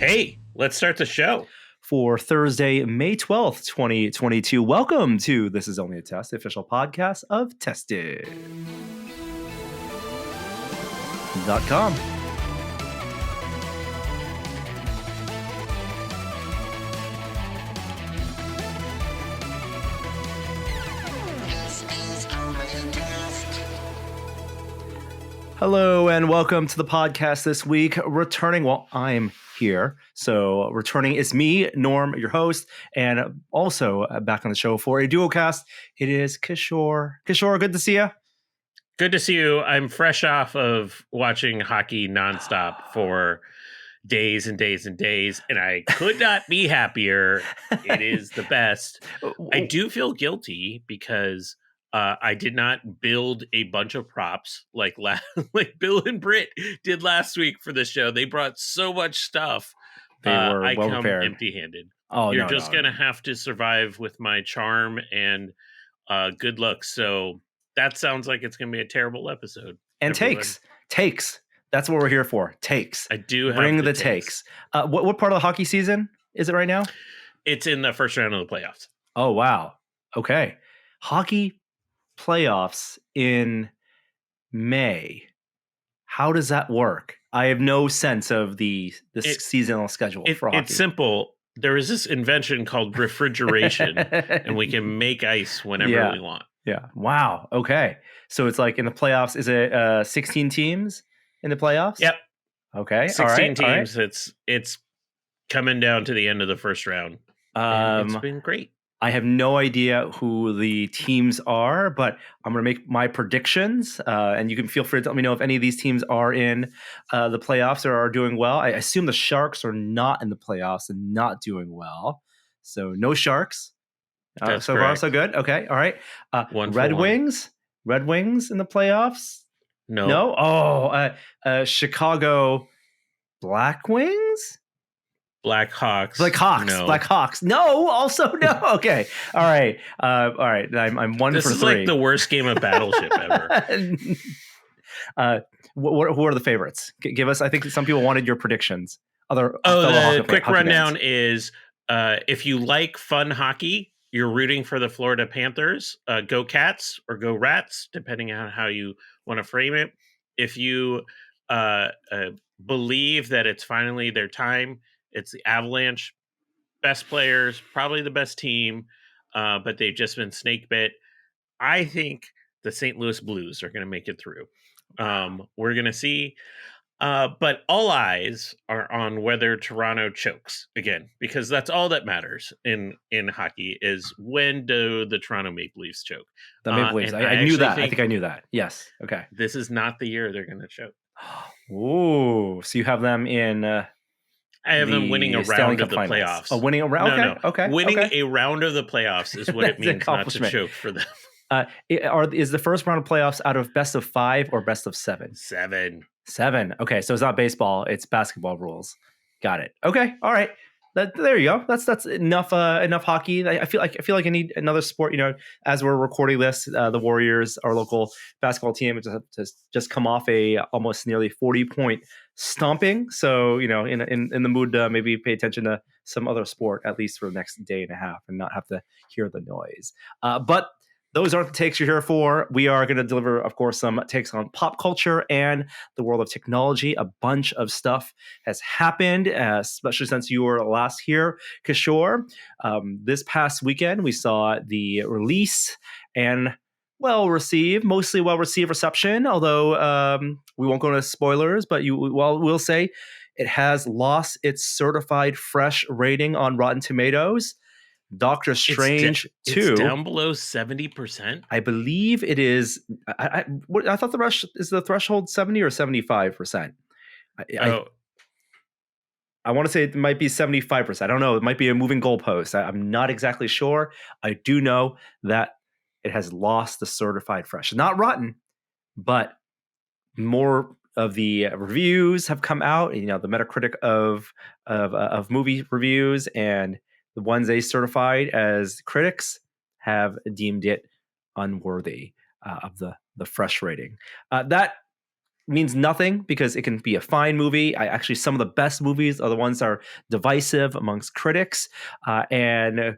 Hey, let's start the show. For Thursday, May 12th, 2022. Welcome to This Is Only a Test, the official podcast of Tested.com. Hello and welcome to the podcast this week. Returning, well, I'm here. So returning is me, Norm, your host, and also back on the show for a duo cast. It is Kishore. Kishore, good to see you. Good to see you. I'm fresh off of watching hockey nonstop for days and days and days, and I could not be happier. It is the best. I do feel guilty because I did not build a bunch of props like Bill and Britt did last week for the show. They brought so much stuff. They were I well come prepared. empty-handed. Oh, You're no, just no. gonna have to survive with my charm and good luck. So that sounds like it's gonna be a terrible episode. And everyone. takes. That's what we're here for. Takes. I do have Bring the takes. What part of the hockey season is it right now? It's in the first round of the playoffs. Oh, wow. Okay. Hockey playoffs in May. How does that work? I have no sense of the seasonal schedule for hockey. It's simple. There is this invention called refrigeration, and we can make ice whenever we want. Yeah. Wow. Okay. So it's like in the playoffs, is it 16 teams in the playoffs? Yep. Okay. 16 teams. Right. It's coming down to the end of the first round. It's been great. I have no idea who the teams are, but I'm going to make my predictions, and you can feel free to let me know if any of these teams are in the playoffs or are doing well. I assume the Sharks are not in the playoffs and not doing well, so no Sharks. So far, so good. Okay, all right. Red Wings in the playoffs? No. Oh, Chicago Black Wings? Blackhawks. No. Blackhawks. No. Also no. Okay. All right. I'm one this for three. This is like the worst game of Battleship ever. Who are the favorites? Give us. I think some people wanted your predictions. The quick rundown is if you like fun hockey, you're rooting for the Florida Panthers. Go Cats or go Rats, depending on how you want to frame it. If you believe that it's finally their time, it's the Avalanche. Best players, probably the best team, but they've just been snake bit. I think the St. Louis Blues are going to make it through. We're going to see. But all eyes are on whether Toronto chokes again, because that's all that matters in hockey is when do the Toronto Maple Leafs choke. The Maple Leafs. I knew that. I think I knew that. Yes. Okay. This is not the year they're going to choke. Ooh. So you have them in... I have them winning a round of the playoffs. Oh, winning a round? No. Okay. Winning a round of the playoffs is what it means not to choke for them. Is the first round of playoffs out of best of 5 or best of 7? 7. Okay, so it's not baseball; it's basketball rules. Got it. Okay, all right. There you go. That's enough. Enough hockey. I feel like I need another sport. You know, as we're recording this, the Warriors, our local basketball team, just come off a almost nearly 40-point stomping. So in the mood to maybe pay attention to some other sport at least for the next day and a half and not have to hear the noise. But those aren't the takes you're here for. We are going to deliver, of course, some takes on pop culture and the world of technology. A bunch of stuff has happened, especially since you were last here, Kishore. This past weekend, we saw the release and mostly well-received reception, although we won't go into spoilers, but we'll say it has lost its certified fresh rating on Rotten Tomatoes. Doctor Strange 2. It's down below 70%. I believe it is. I thought the threshold 70 or 75%. I want to say it might be 75%. I don't know. It might be a moving goalpost. I'm not exactly sure. I do know that it has lost the certified fresh. Not rotten, but more of the reviews have come out. The Metacritic of movie reviews and the ones they certified as critics have deemed it unworthy of the fresh rating. That means nothing because it can be a fine movie. Actually, some of the best movies are the ones that are divisive amongst critics. And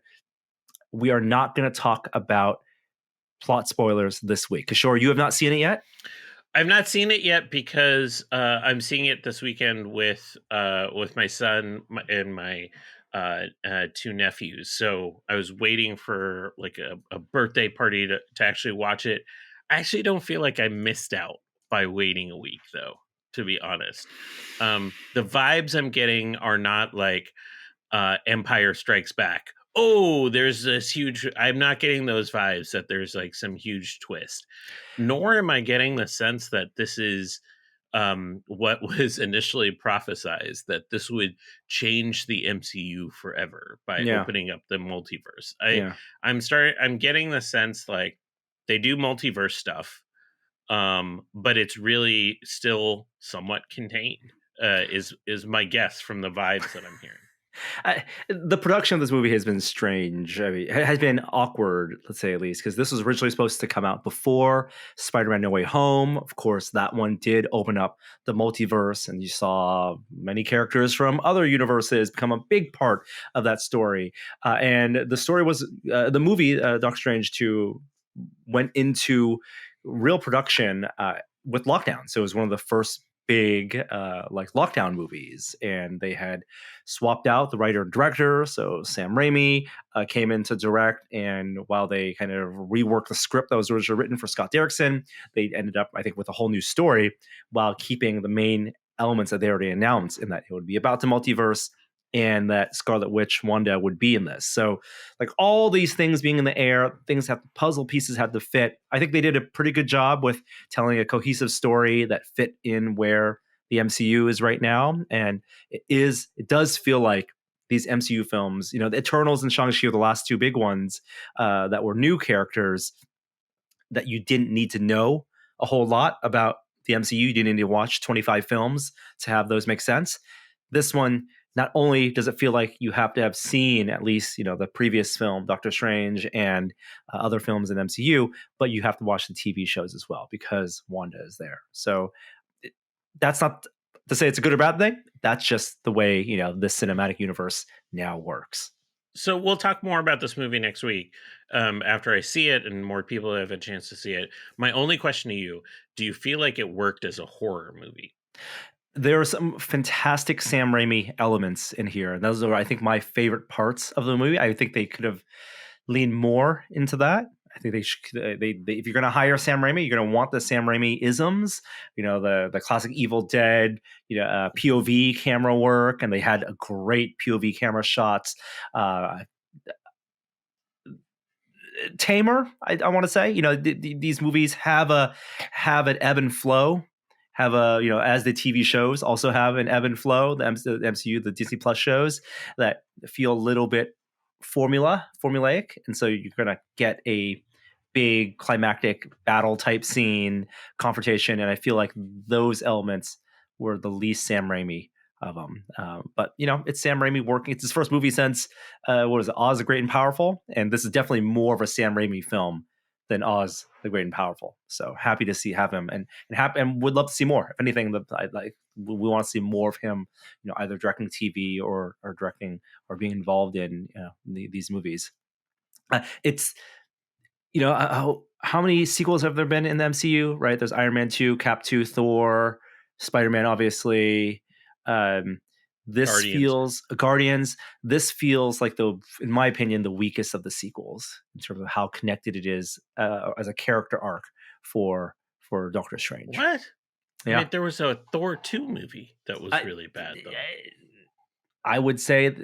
we are not going to talk about plot spoilers this week. Kishore, you have not seen it yet? I've not seen it yet because I'm seeing it this weekend with my son and my two nephews. So I was waiting for like a birthday party to actually watch it. I actually don't feel like I missed out by waiting a week, though. To be honest, the vibes I'm getting are not like Empire Strikes Back. Oh, there's this huge. I'm not getting those vibes that there's like some huge twist. Nor am I getting the sense that this is what was initially prophesized, that this would change the MCU forever by Yeah. opening up the multiverse. Yeah. I'm getting the sense like they do multiverse stuff, but it's really still somewhat contained. Is my guess from the vibes that I'm hearing. The production of this movie has been strange. I mean, it has been awkward, let's say at least, because this was originally supposed to come out before Spider-Man: No Way Home. Of course, that one did open up the multiverse, and you saw many characters from other universes become a big part of that story. And the story was the movie Doctor Strange 2 went into real production with lockdown. So it was one of the first big like lockdown movies, and they had swapped out the writer and director. So Sam Raimi came in to direct, and while they kind of reworked the script that was originally written for Scott Derrickson, they ended up, I think, with a whole new story while keeping the main elements that they already announced, in that it would be about the multiverse and that Scarlet Witch Wanda would be in this. So like all these things being in the air, things have, puzzle pieces had to fit. I think they did a pretty good job with telling a cohesive story that fit in where the MCU is right now. And it does feel like these MCU films, you know, the Eternals and Shang-Chi are the last two big ones that were new characters that you didn't need to know a whole lot about the MCU. You didn't need to watch 25 films to have those make sense. This one, not only does it feel like you have to have seen at least, you know, the previous film, Doctor Strange, and other films in MCU, but you have to watch the TV shows as well because Wanda is there. So that's not to say it's a good or bad thing. That's just the way, you know, this cinematic universe now works. So we'll talk more about this movie next week after I see it and more people have a chance to see it. My only question to you: do you feel like it worked as a horror movie? There are some fantastic Sam Raimi elements in here. And those are, I think, my favorite parts of the movie. I think they could have leaned more into that. I think they should. If you're going to hire Sam Raimi, you're going to want the Sam Raimi isms. You know, the classic Evil Dead, you know, POV camera work, and they had a great POV camera shots. Tamer, I want to say, you know, these movies have an ebb and flow, have a, you know, as the TV shows also have an ebb and flow. The MCU, the Disney Plus shows that feel a little bit formulaic, and so you're gonna get a big climactic battle type scene, confrontation, and I feel like those elements were the least Sam Raimi of them. But you know, it's Sam Raimi working. It's his first movie since what is it, Oz the Great and Powerful, and this is definitely more of a Sam Raimi film than Oz the Great and Powerful. So happy to have him, and would love to see more. If anything, we want to see more of him. You know, either directing TV or directing or being involved in, you know, these movies. It's, you know, how many sequels have there been in the MCU? Right, there's Iron Man 2, Cap 2, Thor, Spider-Man, obviously. This Guardians. feels Guardians. This feels like in my opinion, the weakest of the sequels in terms of how connected it is as a character arc for Doctor Strange. What? Yeah. I mean, there was a Thor 2 movie that was really bad, though. I would say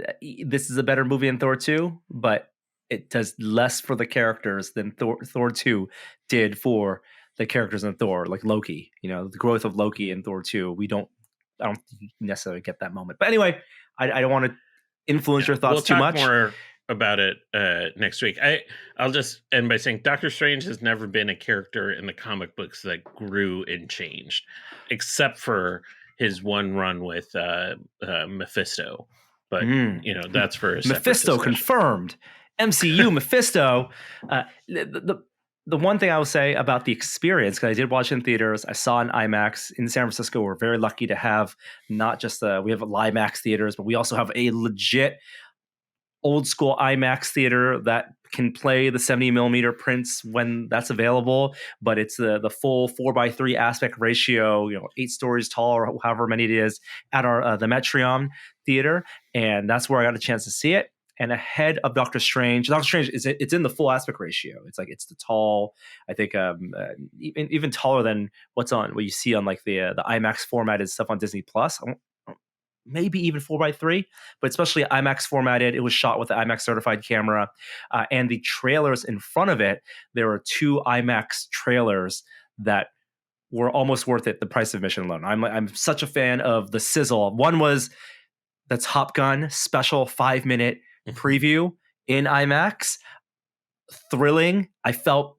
this is a better movie than Thor 2, but it does less for the characters than Thor 2 did for the characters in Thor, like Loki. You know, the growth of Loki in Thor 2. I don't necessarily get that moment. But anyway, I don't want to influence your thoughts too much. We'll talk more about it next week. I'll just end by saying Doctor Strange has never been a character in the comic books that grew and changed, except for his one run with Mephisto. But you know, that's for a Mephisto discussion. Confirmed. MCU Mephisto. The one thing I will say about the experience, because I did watch it in theaters, I saw it in IMAX in San Francisco. We're very lucky to have not just we have LIMAX theaters, but we also have a legit old school IMAX theater that can play the 70 millimeter prints when that's available, but it's the full 4:3 aspect ratio, 8 stories tall or however many it is at our the Metreon theater, and that's where I got a chance to see it. And ahead of Doctor Strange, it's in the full aspect ratio. It's the tall, I think, even taller than what you see on like the IMAX formatted stuff on Disney Plus. Maybe even 4:3, but especially IMAX formatted. It was shot with the IMAX certified camera, and the trailers in front of it. There were 2 IMAX trailers that were almost worth it. The price of admission alone. I'm such a fan of the sizzle. One was the Top Gun special 5-minute preview in IMAX. Thrilling. I felt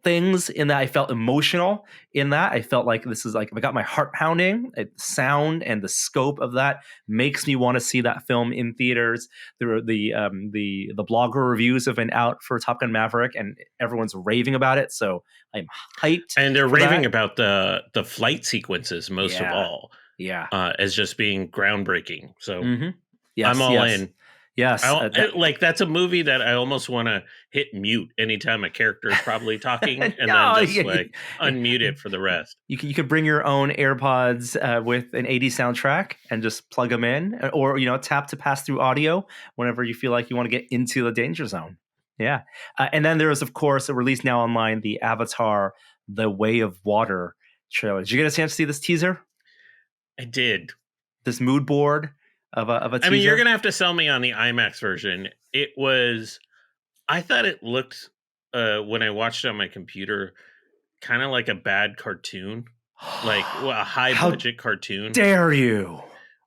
things in that. I felt emotional in that. I felt like this is like I got my heart pounding. The sound and the scope of that makes me want to see that film in theaters. The blogger reviews have been out for Top Gun Maverick, and everyone's raving about it. So I'm hyped. And they're raving about the flight sequences most of all. Yeah, as just being groundbreaking. So yes, I'm all in. Yes, that's a movie that I almost want to hit mute anytime a character is probably talking, and then just unmute it for the rest. You could bring your own AirPods with an 80s soundtrack and just plug them in, or tap to pass through audio whenever you feel like you want to get into the danger zone. Yeah, and then there is, of course, a release now online, the Avatar: The Way of Water trailer. Did you get a chance to see this teaser? I did. This mood board of a teaser? I mean, you're going to have to sell me on the IMAX version. I thought it looked, when I watched it on my computer, kind of like a bad cartoon. Like a high-budget cartoon. Dare you?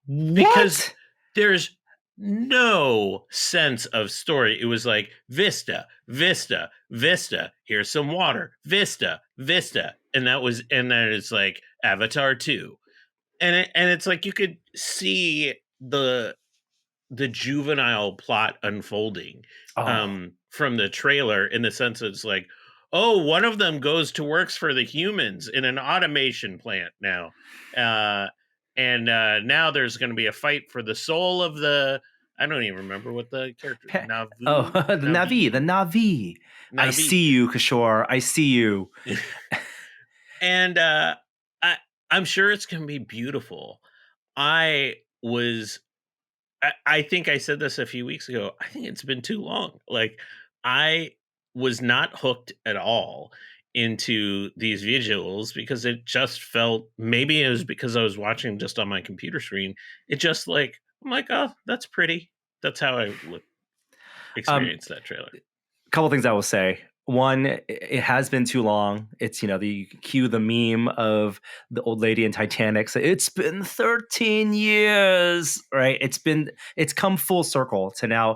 Because there's no sense of story. It was like, Vista, Vista, Vista. Here's some water. Vista, Vista. And then it's like Avatar 2. And it's like you could see the juvenile plot unfolding from the trailer, in the sense that it's like, oh, one of them works for the humans in an automation plant now. And now there's going to be a fight for the soul of I don't even remember what the character the Na'vi. I see you, Kishore. I see you. And I'm sure it's going to be beautiful. I think I said this a few weeks ago. I think it's been too long. Like, I was not hooked at all into these visuals, because it just felt, maybe it was because I was watching just on my computer screen. It just I'm like, oh, that's pretty. That's how I experienced that trailer. A couple things I will say. One, it has been too long. It's, you cue the meme of the old lady in Titanic. So it's been 13 years, right? It's come full circle to now.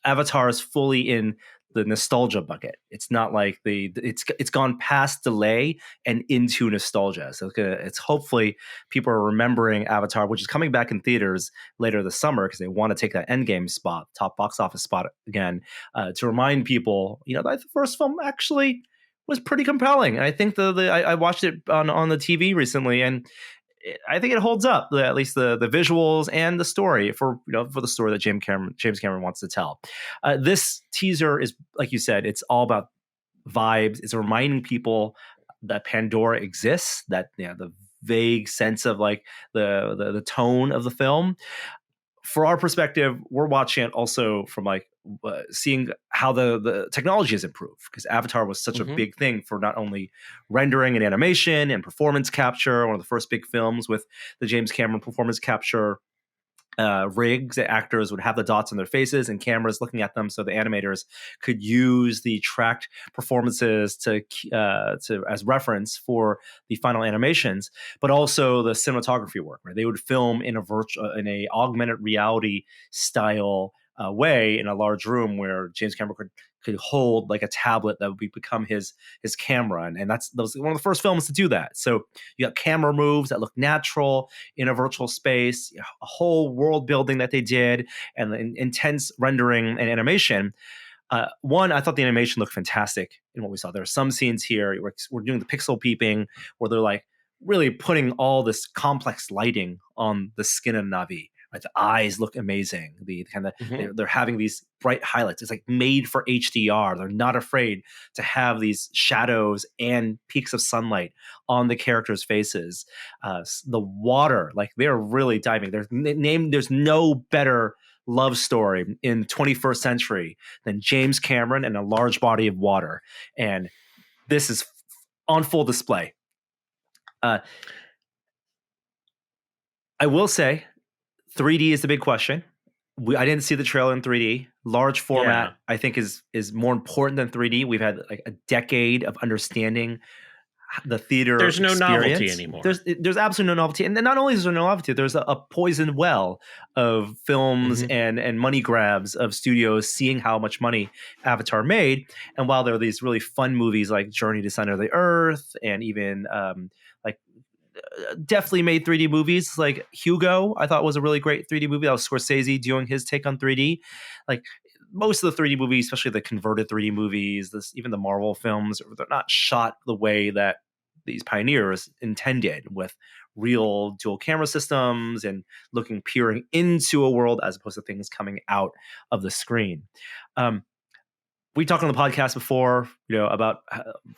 Avatar is fully in the nostalgia bucket. It's not like it's gone past delay and into nostalgia. So it's hopefully people are remembering Avatar, which is coming back in theaters later this summer, because they want to take that Endgame spot, top box office spot again, to remind people, that the first film actually was pretty compelling. And I think I watched it on the TV recently, and I think it holds up, at least the visuals and the story for the story that James Cameron wants to tell. This teaser is, like you said, it's all about vibes. It's reminding people that Pandora exists, that the vague sense of like the tone of the film. For our perspective, we're watching it also from seeing how the technology has improved, because Avatar was such a big thing for not only rendering and animation and performance capture, one of the first big films with the James Cameron performance capture rigs. The actors would have the dots on their faces and cameras looking at them, so the animators could use the tracked performances to as reference for the final animations. But also the cinematography work, where they would film in a augmented reality style way in a large room, where James Cameron could hold like a tablet that would become his camera, and that was one of the first films to do that. So you got camera moves that look natural in a virtual space, a whole world building that they did, and intense rendering and animation. One, I thought the animation looked fantastic in what we saw. There are some scenes here where we're doing the pixel peeping, where they're like really putting all this complex lighting on the skin of Navi. Right, the eyes look amazing. The kind of they're having these bright highlights. It's like made for HDR. They're not afraid to have these shadows and peaks of sunlight on the characters' faces. The water, like they're really diving. There's no better love story in 21st century than James Cameron and a large body of water, and this is on full display. I will say 3D is the big question. I didn't see the trailer in 3D. Large format, I think, is more important than 3D. We've had like a decade of understanding the theater. There's no experience. novelty anymore. There's absolutely no novelty, and not only is there no novelty, there's a poisoned well of films and money grabs of studios seeing how much money Avatar made. And while there are these really fun movies like Journey to Center of the Earth, and even definitely made 3D movies like Hugo, I thought was a really great 3D movie. That was Scorsese doing his take on 3D. Like most of the 3D movies, especially the converted 3D movies, even the Marvel films, they're not shot the way that these pioneers intended, with real dual camera systems and peering into a world as opposed to things coming out of the screen. We talked on the podcast before, about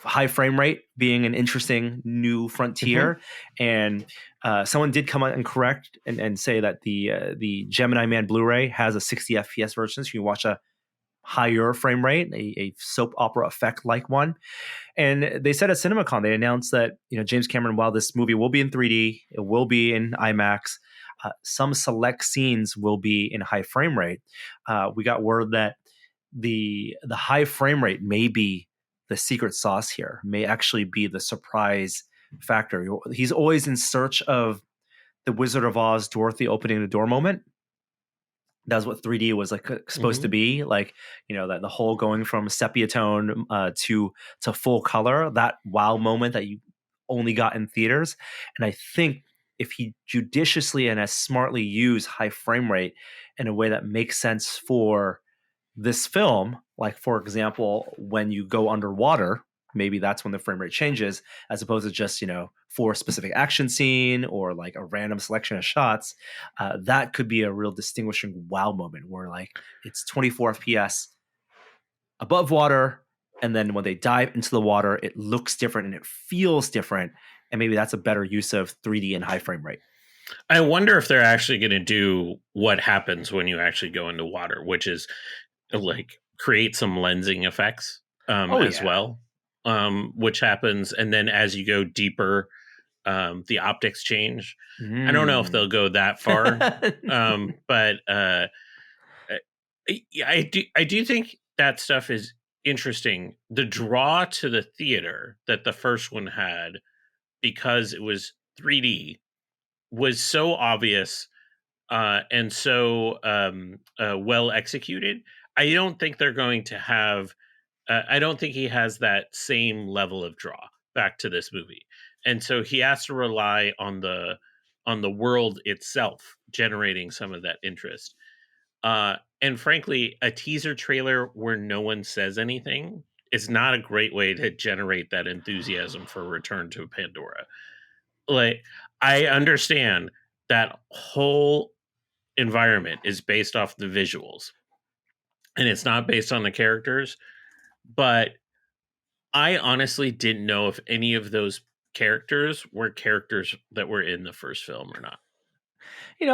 high frame rate being an interesting new frontier, and someone did come out and correct and say that the Gemini Man Blu-ray has a 60 FPS version, so you can watch a higher frame rate, a soap opera effect like one. And they said at CinemaCon, they announced that James Cameron, while this movie will be in 3D, it will be in IMAX. Some select scenes will be in high frame rate. We got word that the high frame rate may be the secret sauce here, may actually be the surprise factor. He's always in search of the Wizard of Oz, Dorothy opening the door moment. That's what 3D was supposed to be, that the whole going from sepia tone to full color, that wow moment that you only got in theaters. And I think if he judiciously and as smartly use high frame rate in a way that makes sense for this film, like for example, when you go underwater, maybe that's when the frame rate changes, as opposed to just, for a specific action scene or like a random selection of shots. That could be a real distinguishing wow moment where it's 24 FPS above water. And then when they dive into the water, it looks different and it feels different. And maybe that's a better use of 3D and high frame rate. I wonder if they're actually going to do what happens when you actually go into water, which is create some lensing effects as well, which happens. And then as you go deeper, the optics change. I don't know if they'll go that far, but I do think that stuff is interesting. The draw to the theater that the first one had, because it was 3D, was so obvious and so well executed. I don't think they're going to have. I don't think he has that same level of draw back to this movie, and so he has to rely on the world itself generating some of that interest. And frankly, a teaser trailer where no one says anything is not a great way to generate that enthusiasm for Return to Pandora. I understand that whole environment is based off the visuals and it's not based on the characters, but I honestly didn't know if any of those characters were characters that were in the first film or not.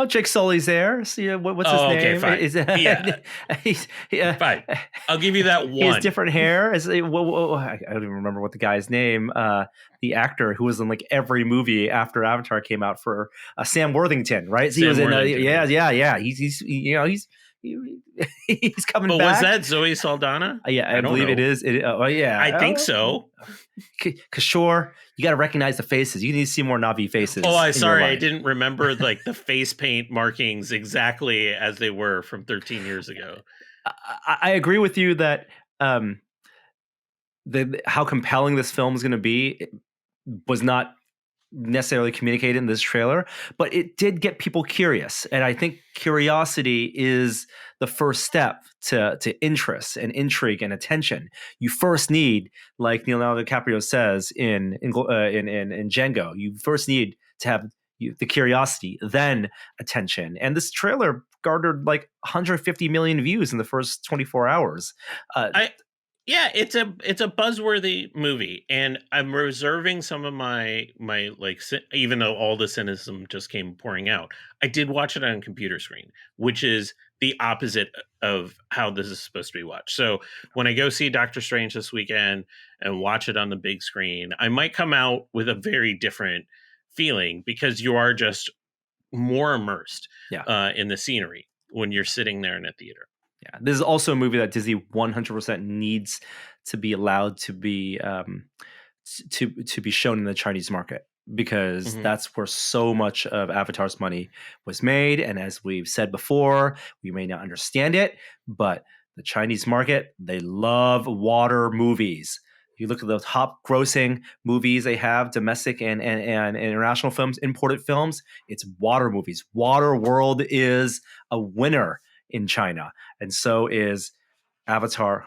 Jake Sully's there. So, what's his name? Okay, fine. Fine. I'll give you that one. He has different hair. I don't even remember what the guy's name. The actor who was in every movie after Avatar came out for Sam Worthington, right? So he was in. Yeah. He's coming back. But was that Zoe Saldana? I believe it is. I think so. Kishore, you got to recognize the faces. You need to see more Na'vi faces. Oh, I'm sorry. I didn't remember the face paint markings exactly as they were from 13 years ago. I agree with you that how compelling this film is going to be was not necessarily communicated in this trailer, but it did get people curious. And I think curiosity is the first step to interest and intrigue and attention. You first need, like Leonardo DiCaprio says in Django, you first need to have the curiosity, then attention. And this trailer garnered like 150 million views in the first 24 hours. I Yeah, it's a buzzworthy movie, and I'm reserving some of my like even though all the cynicism just came pouring out. I did watch it on computer screen, which is the opposite of how this is supposed to be watched. So when I go see Doctor Strange this weekend and watch it on the big screen, I might come out with a very different feeling because you are just more immersed Yeah. in the scenery when you're sitting there in a theater. Yeah, this is also a movie that Disney 100% needs to be allowed to be to be shown in the Chinese market, because that's where so much of Avatar's money was made. And as we've said before, we may not understand it, but the Chinese market, they love water movies. If you look at the top grossing movies they have, domestic and international films, imported films, it's water movies. Water World is a winner in China, and so is Avatar.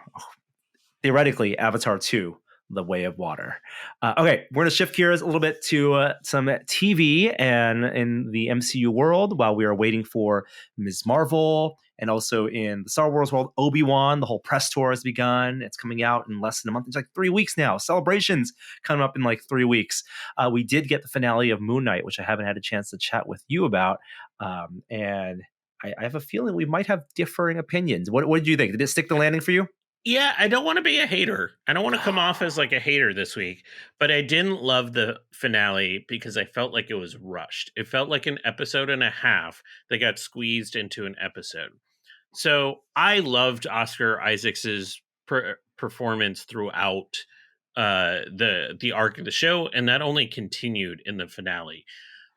Theoretically, Avatar 2, The Way of Water. Okay, we're going to shift gears a little bit to some TV and in the MCU world while we are waiting for Ms. Marvel, and also in the Star Wars world, Obi-Wan. The whole press tour has begun. It's coming out in less than a month. It's like 3 weeks now. Celebrations coming up in like 3 weeks. We did get the finale of Moon Knight, which I haven't had a chance to chat with you about. And I have a feeling we might have differing opinions. What did you think? Did it stick the landing for you? Yeah, I don't want to be a hater. I don't want to come off as like a hater this week, but I didn't love the finale because I felt like it was rushed. It felt like an episode and a half that got squeezed into an episode. So I loved Oscar Isaacs's performance throughout the arc of the show, and that only continued in the finale.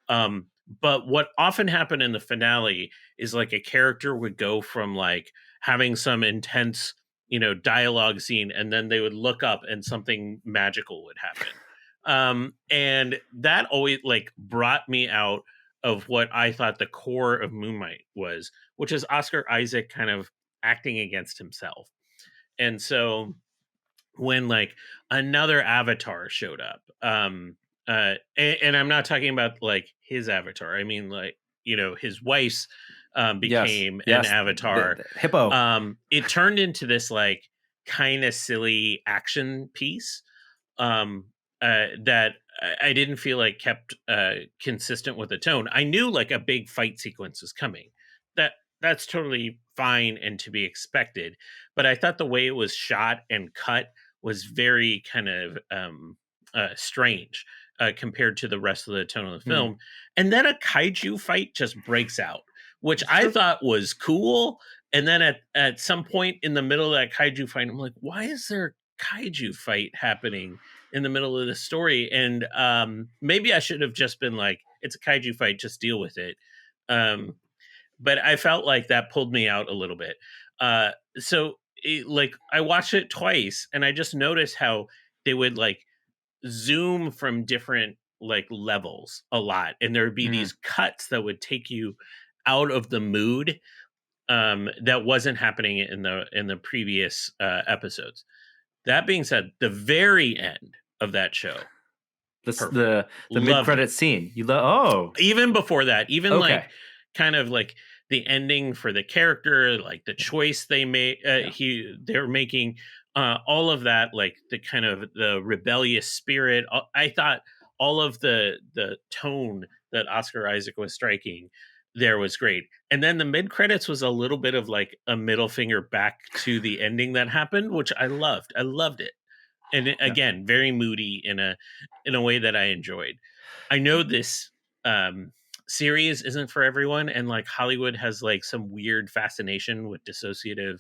But what often happened in the finale is like a character would go from like having some intense, dialogue scene, and then they would look up and something magical would happen. And that always like brought me out of what I thought the core of Moon Knight was, which is Oscar Isaac kind of acting against himself. And so when like another avatar showed up, and I'm not talking about like his avatar, I mean like his wife's became an avatar. The hippo. It turned into this like kind of silly action piece that I didn't feel like kept consistent with the tone. I knew like a big fight sequence was coming. That's totally fine and to be expected, but I thought the way it was shot and cut was very kind of strange compared to the rest of the tone of the film. And then a kaiju fight just breaks out, which I thought was cool. And then at some point in the middle of that kaiju fight, I'm like, why is there a kaiju fight happening in the middle of the story? And maybe I should have just been like, it's a kaiju fight, just deal with it. But I felt like that pulled me out a little bit. So like I watched it twice and I just noticed how they would like zoom from different like levels a lot. And there would be these cuts that would take you out of the mood that wasn't happening in the previous episodes. That being said, the very end of that show, the mid-credit scene, even before that, even like kind of like the ending for the character, like the choice they made, they're making, all of that, like the kind of the rebellious spirit. I thought all of the tone that Oscar Isaac was striking there was great. And then the mid credits was a little bit of like a middle finger back to the ending that happened, which I loved. I loved it. And again, very moody in a way that I enjoyed. I know this series isn't for everyone, and like Hollywood has like some weird fascination with dissociative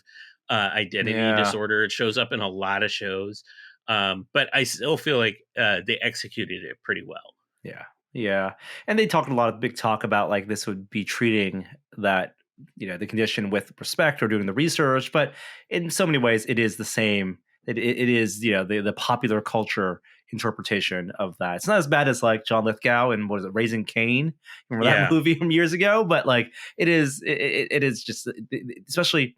identity disorder. It shows up in a lot of shows, but I still feel like they executed it pretty well. Yeah, and they talked a lot of big talk about like this would be treating that the condition with respect or doing the research, but in so many ways it is the same. It is the popular culture interpretation of that. It's not as bad as like John Lithgow and what is it, Raising Cain? Remember that Yeah. movie from years ago? But like it is just, especially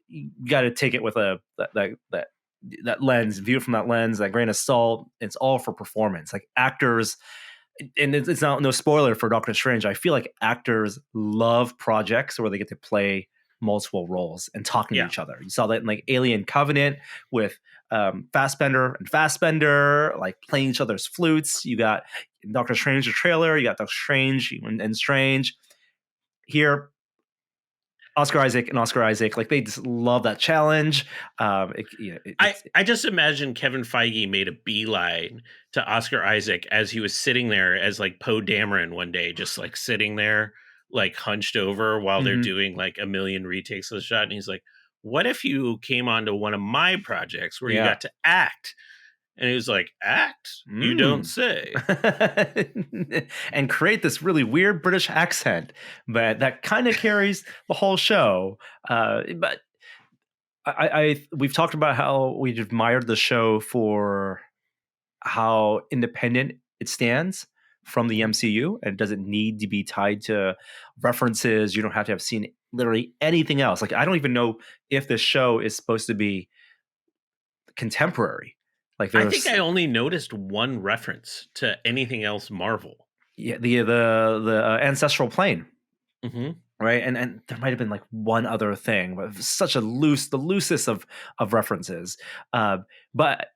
you got to take it with that lens, view it from that lens, that grain of salt. It's all for performance. Like actors, and it's not no spoiler for Doctor Strange. I feel like actors love projects where they get to play multiple roles and talking to Yeah. each other. You saw that in like Alien Covenant with Fassbender, like playing each other's flutes. You got Doctor Strange, the trailer. You got Doctor Strange and Strange. Here, Oscar Isaac, like they just love that challenge. I just imagine Kevin Feige made a beeline to Oscar Isaac as he was sitting there as like Poe Dameron one day, just like sitting there, like hunched over while they're doing like a million retakes of the shot. And he's like, what if you came onto one of my projects where you got to act? And he was like, act? You don't say. And create this really weird British accent, but that kind of carries the whole show. But we've talked about how we admired the show for how independent it stands from the MCU and it doesn't need to be tied to references. You don't have to have seen literally anything else. Like I don't even know if this show is supposed to be contemporary. Like I think I only noticed one reference to anything else Marvel. Yeah, the ancestral plane. Mm-hmm. Right, and there might have been like one other thing, but such the loosest of references. But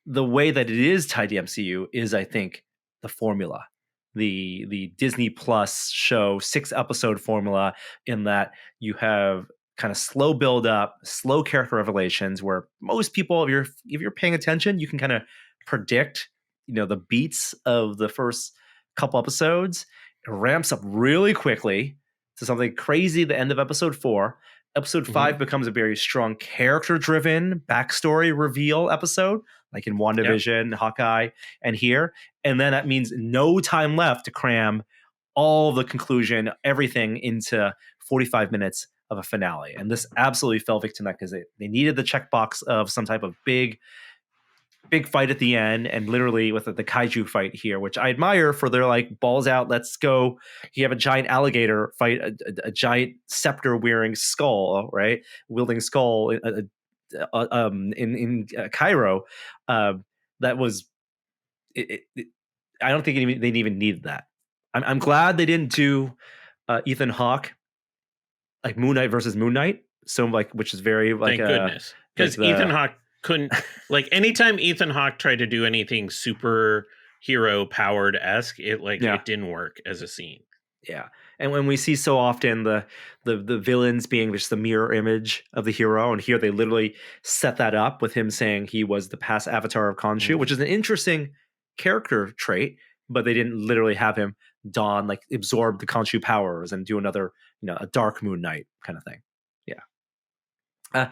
the way that it is tied to MCU is, I think, the formula, the Disney Plus show 6-episode formula, in that you have kind of slow build up, slow character revelations, where most people, if you're paying attention, you can kind of predict, the beats of the first couple episodes. It ramps up really quickly to something crazy at the end of episode 4. Episode 5 becomes a very strong character-driven backstory reveal episode, like in WandaVision, Hawkeye, and here. And then that means no time left to cram all the conclusion, everything into 45 minutes of a finale. And this absolutely fell victim to that because they needed the checkbox of some type of big fight at the end, and literally with the kaiju fight here, which I admire for their like balls out, let's go. You have a giant alligator fight a giant scepter wearing skull, right? Wielding skull in Cairo. That was I don't think they even needed that. I'm glad they didn't do Ethan Hawke like Moon Knight versus Moon Knight. So like, which is very like thank goodness, because like Ethan Hawke couldn't like anytime Ethan Hawke tried to do anything superhero powered esque, it didn't work as a scene. Yeah, and when we see so often the villains being just the mirror image of the hero, and here they literally set that up with him saying he was the past avatar of Khonshu, which is an interesting character trait, but they didn't literally have him absorb the Khonshu powers and do another a dark Moon Knight kind of thing. Yeah.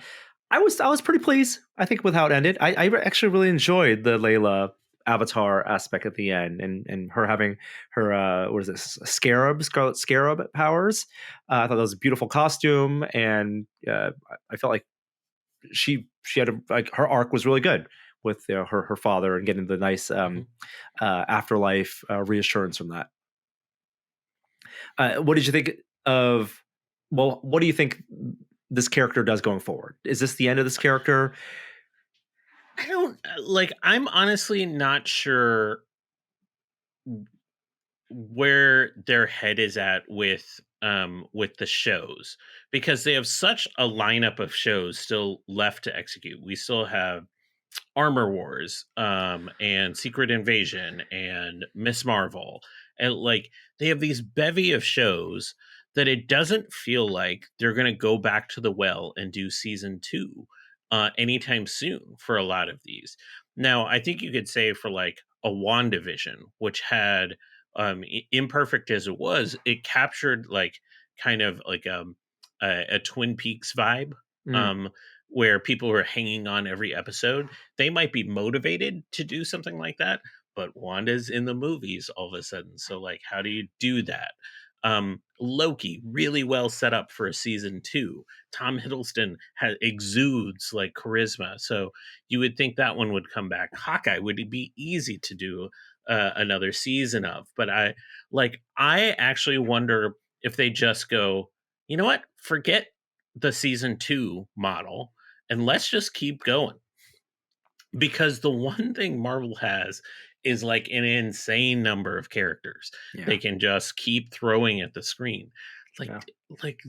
I was pretty pleased, I think, with how it ended. I actually really enjoyed the Layla avatar aspect at the end, and her having her scarlet scarab powers. I thought that was a beautiful costume, and I felt like she had her arc was really good with her father and getting the nice afterlife reassurance from that. What did you think of? Well, what do you think this character does going forward? Is this the end of this character? I don't I'm honestly not sure where their head is at with the shows, because they have such a lineup of shows still left to execute. We still have Armor Wars, and Secret Invasion, and Miss Marvel, and they have these bevy of shows that it doesn't feel like they're going to go back to the well and do season 2 anytime soon for a lot of these. Now, I think you could say for a WandaVision, which had imperfect as it was, it captured kind of a Twin Peaks vibe. Where people were hanging on every episode. They might be motivated to do something like that, but Wanda's in the movies all of a sudden. So how do you do that? Loki, really well set up for a season 2. Tom Hiddleston exudes like charisma, so you would think that one would come back. Hawkeye would be easy to do another season of, but I actually wonder if they just go, you know what, forget the season 2 model and let's just keep going, because the one thing Marvel has is like an insane number of characters they can just keep throwing at the screen. Like, Yeah. like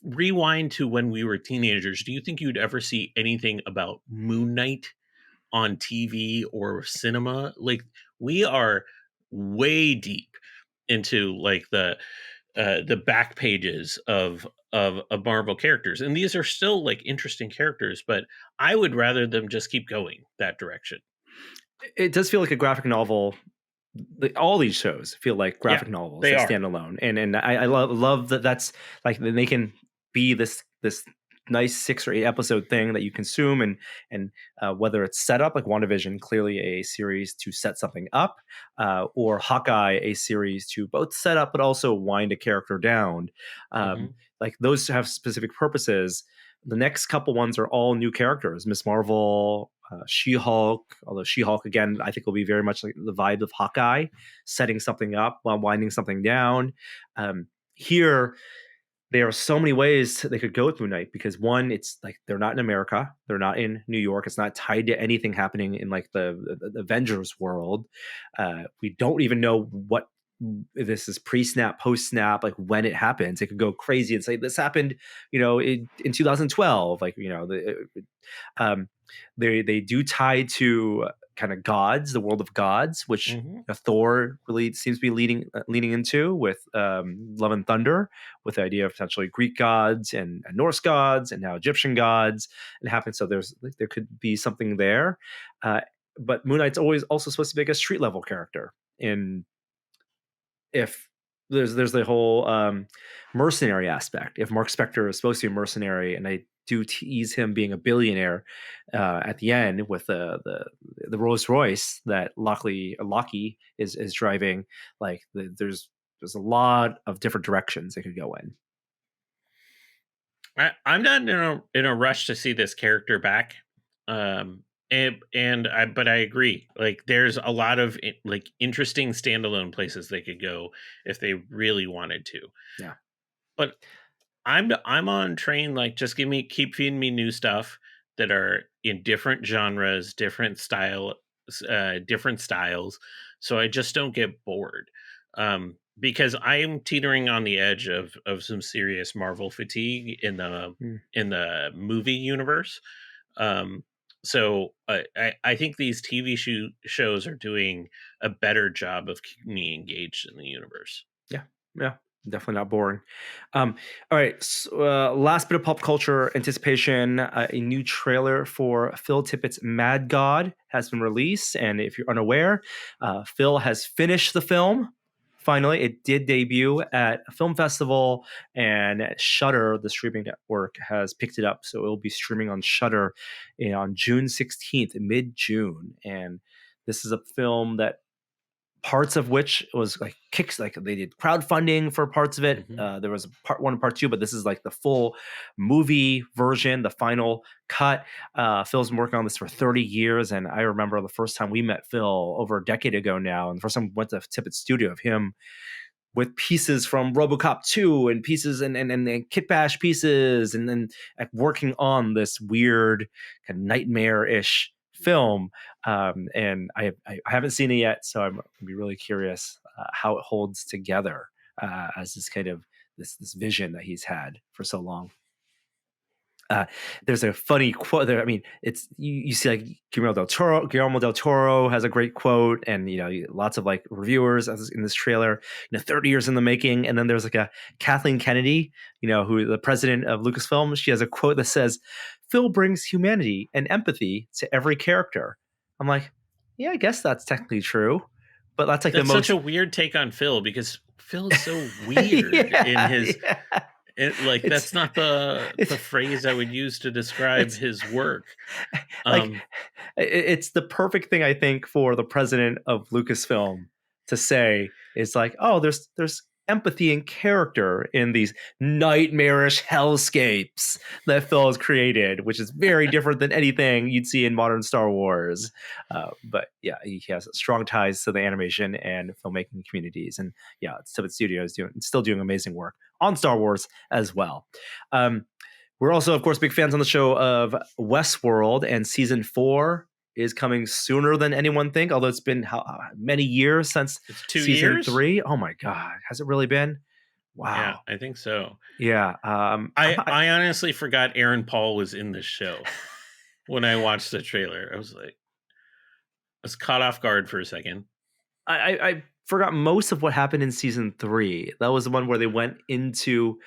rewind to when we were teenagers. Do you think you'd ever see anything about Moon Knight on TV or cinema? Like, we are way deep into like the back pages of Marvel characters, and these are still like interesting characters, but I would rather them just keep going that direction. It does feel like a graphic novel. All these shows feel like Yeah, graphic novels they that are. stand alone, and I love that. That's like they can be this nice 6 or 8 episode thing that you consume, and whether it's set up like WandaVision, clearly a series to set something up, or Hawkeye, a series to both set up but also wind a character down. Mhm. Like those have specific purposes. The next couple ones are all new characters. Miss Marvel, She-Hulk, although She-Hulk, again, I think will be very much like the vibe of Hawkeye, setting something up while winding something down. Here, there are so many ways they could go with Moon Knight, because one, it's like they're not in America, they're not in New York, it's not tied to anything happening in like the Avengers world. We don't even know what this is, pre-snap, post-snap, like when it happens. It could go crazy and say this happened, in 2012, like um, they do tie to kind of gods, the world of gods, which Mhm. Thor really seems to be leaning into with Love and Thunder, with the idea of potentially Greek gods and Norse gods and now Egyptian gods. It happens, so there could be something there. But Moon Knight's always also supposed to be like a street level character. In if there's the whole mercenary aspect. If Mark Spector is supposed to be a mercenary, and I do tease him being a billionaire at the end with the Rolls Royce that Locky is driving, like there's a lot of different directions it could go in. I'm not in a rush to see this character back. But I agree. Like, there's a lot of like interesting standalone places they could go if they really wanted to. Yeah. But I'm on train. Like, just keep feeding me new stuff that are in different genres, different styles, so I just don't get bored. Because I'm teetering on the edge of some serious Marvel fatigue Mm. in the movie universe. Um, so I think these TV shows are doing a better job of keeping me engaged in the universe. Yeah. Yeah. Definitely not boring. All right. So, last bit of pop culture anticipation. A new trailer for Phil Tippett's Mad God has been released. And if you're unaware, Phil has finished the film. Finally, it did debut at a film festival, and Shudder, the streaming network, has picked it up. So it will be streaming on Shudder on June 16th, mid-June. And this is a film that parts of which was like kicks, like they did crowdfunding for parts of it. Mhm. There was part 1 and part 2, but this is like the full movie version, the final cut. Phil's been working on this for 30 years, and I remember the first time we met Phil over a decade ago now, and the first time we went to Tippett's studio, of him with pieces from RoboCop 2 and pieces and Kit Bash pieces, and then like working on this weird kind of nightmare-ish film. And I haven't seen it yet, so I'm gonna be really curious how it holds together as this kind of this vision that he's had for so long. There's a funny quote there. I mean, it's you see like Guillermo del Toro has a great quote, and lots of like reviewers in this trailer. 30 years in the making, and then there's like a Kathleen Kennedy, who the president of Lucasfilm. She has a quote that says, "Phil brings humanity and empathy to every character." I'm like, yeah, I guess that's technically true, but that's like the That's such most a weird take on Phil, because Phil is so weird in his. yeah. Like, It's that's not the it's phrase I would use to describe it's his work. like Um, it's the perfect thing, I think, for the president of Lucasfilm to say. Is like, oh, there's empathy and character in these nightmarish hellscapes that Phil has created, which is very different than anything you'd see in modern Star Wars. But yeah, he has strong ties to the animation and filmmaking communities. And yeah, Tibbet Studio is still doing amazing work on Star Wars as well. We're also, of course, big fans on the show of Westworld, and season 4 is coming sooner than anyone think. Although it's been many years since season 3. Oh my God, has it really been? Wow. Yeah, I think so. Yeah. I honestly forgot Aaron Paul was in this show when I watched the trailer. I was caught off guard for a second. I forgot most of what happened in season 3. That was the one where they went into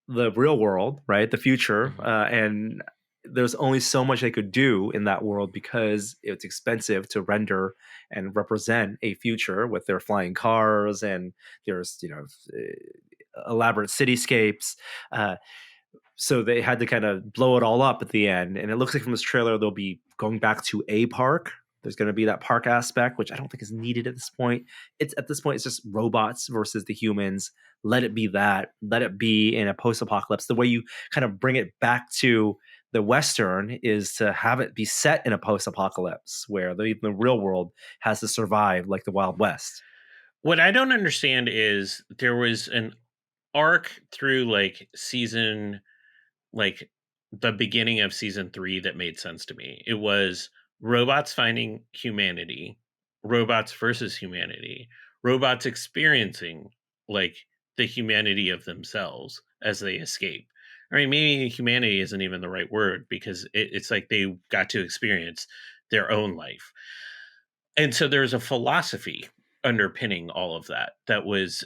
the real world, right? The future. And there's only so much they could do in that world because it's expensive to render and represent a future with their flying cars, and there's, elaborate cityscapes. So they had to kind of blow it all up at the end. And it looks like from this trailer, they'll be going back to a park. There's going to be that park aspect, which I don't think is needed at this point. It's just robots versus the humans. Let it be that. Let it be in a post-apocalypse. The way you kind of bring it back to the Western is to have it be set in a post-apocalypse where the real world has to survive like the Wild West. What I don't understand is there was an arc through season, the beginning of season 3 that made sense to me. It was robots finding humanity, robots versus humanity, robots experiencing the humanity of themselves as they escape. I mean, maybe humanity isn't even the right word, because it's like they got to experience their own life. And so there's a philosophy underpinning all of that was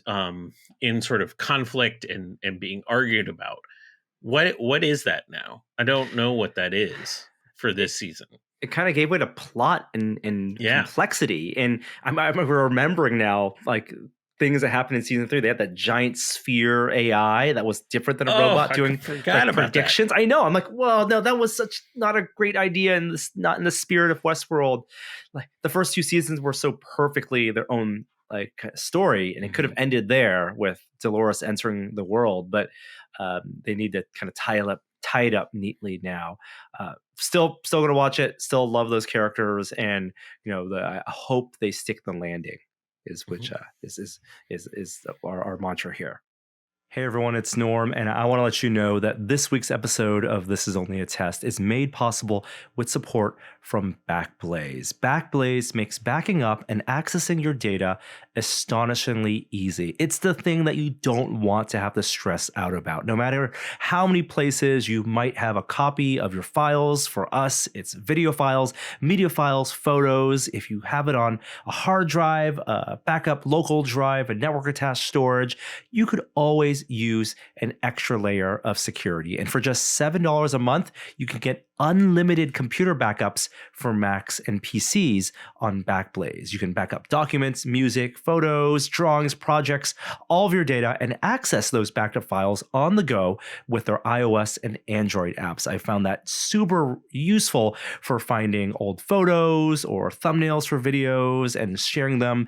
in sort of conflict and being argued about. What is that now? I don't know what that is for this season. It kind of gave way to plot and complexity. And I'm remembering now, things that happened in season 3. They had that giant sphere AI that was different than a robot doing predictions. I know. I'm like, well, no, that was not a great idea, and not in the spirit of Westworld. The first 2 seasons were so perfectly their own story, and it could have ended there with Dolores entering the world, but they need to kind of tie it up neatly now. Still going to watch it. Still love those characters, and I hope they stick the landing. Is our mantra here. Hey everyone, it's Norm, and I want to let you know that this week's episode of This Is Only a Test is made possible with support from Backblaze. Backblaze makes backing up and accessing your data astonishingly easy. It's the thing that you don't want to have to stress out about. No matter how many places you might have a copy of your files, for us, it's video files, media files, photos. If you have it on a hard drive, a backup local drive, a network attached storage, you could always use an extra layer of security. And for just $7 a month, you can get unlimited computer backups for Macs and PCs on Backblaze. You can back up documents, music, photos, drawings, projects, all of your data, and access those backed up files on the go with their iOS and Android apps. I found that super useful for finding old photos or thumbnails for videos and sharing them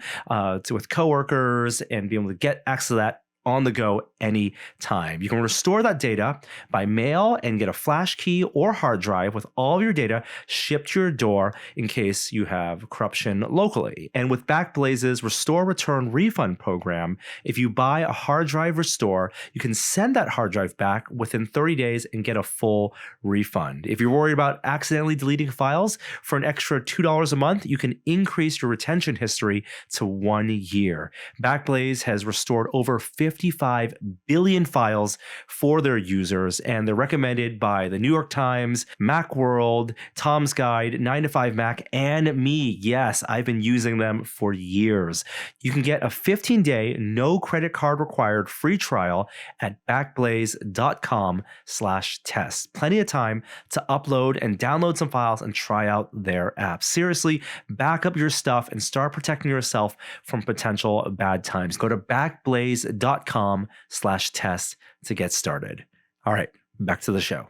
with coworkers and being able to get access to that on the go anytime. You can restore that data by mail and get a flash key or hard drive with all of your data shipped to your door in case you have corruption locally. And with Backblaze's Restore Return Refund program, if you buy a hard drive restore, you can send that hard drive back within 30 days and get a full refund. If you're worried about accidentally deleting files, for an extra $2 a month, you can increase your retention history to 1 year. Backblaze has restored over 55 billion files for their users, and they're recommended by the New York Times, Macworld, Tom's Guide, 9to5Mac, and me. Yes, I've been using them for years. You can get a 15-day, no credit card required free trial at backblaze.com/test. Plenty of time to upload and download some files and try out their app. Seriously, back up your stuff and start protecting yourself from potential bad times. Go to backblaze.com/test to get started. All right, back to the show.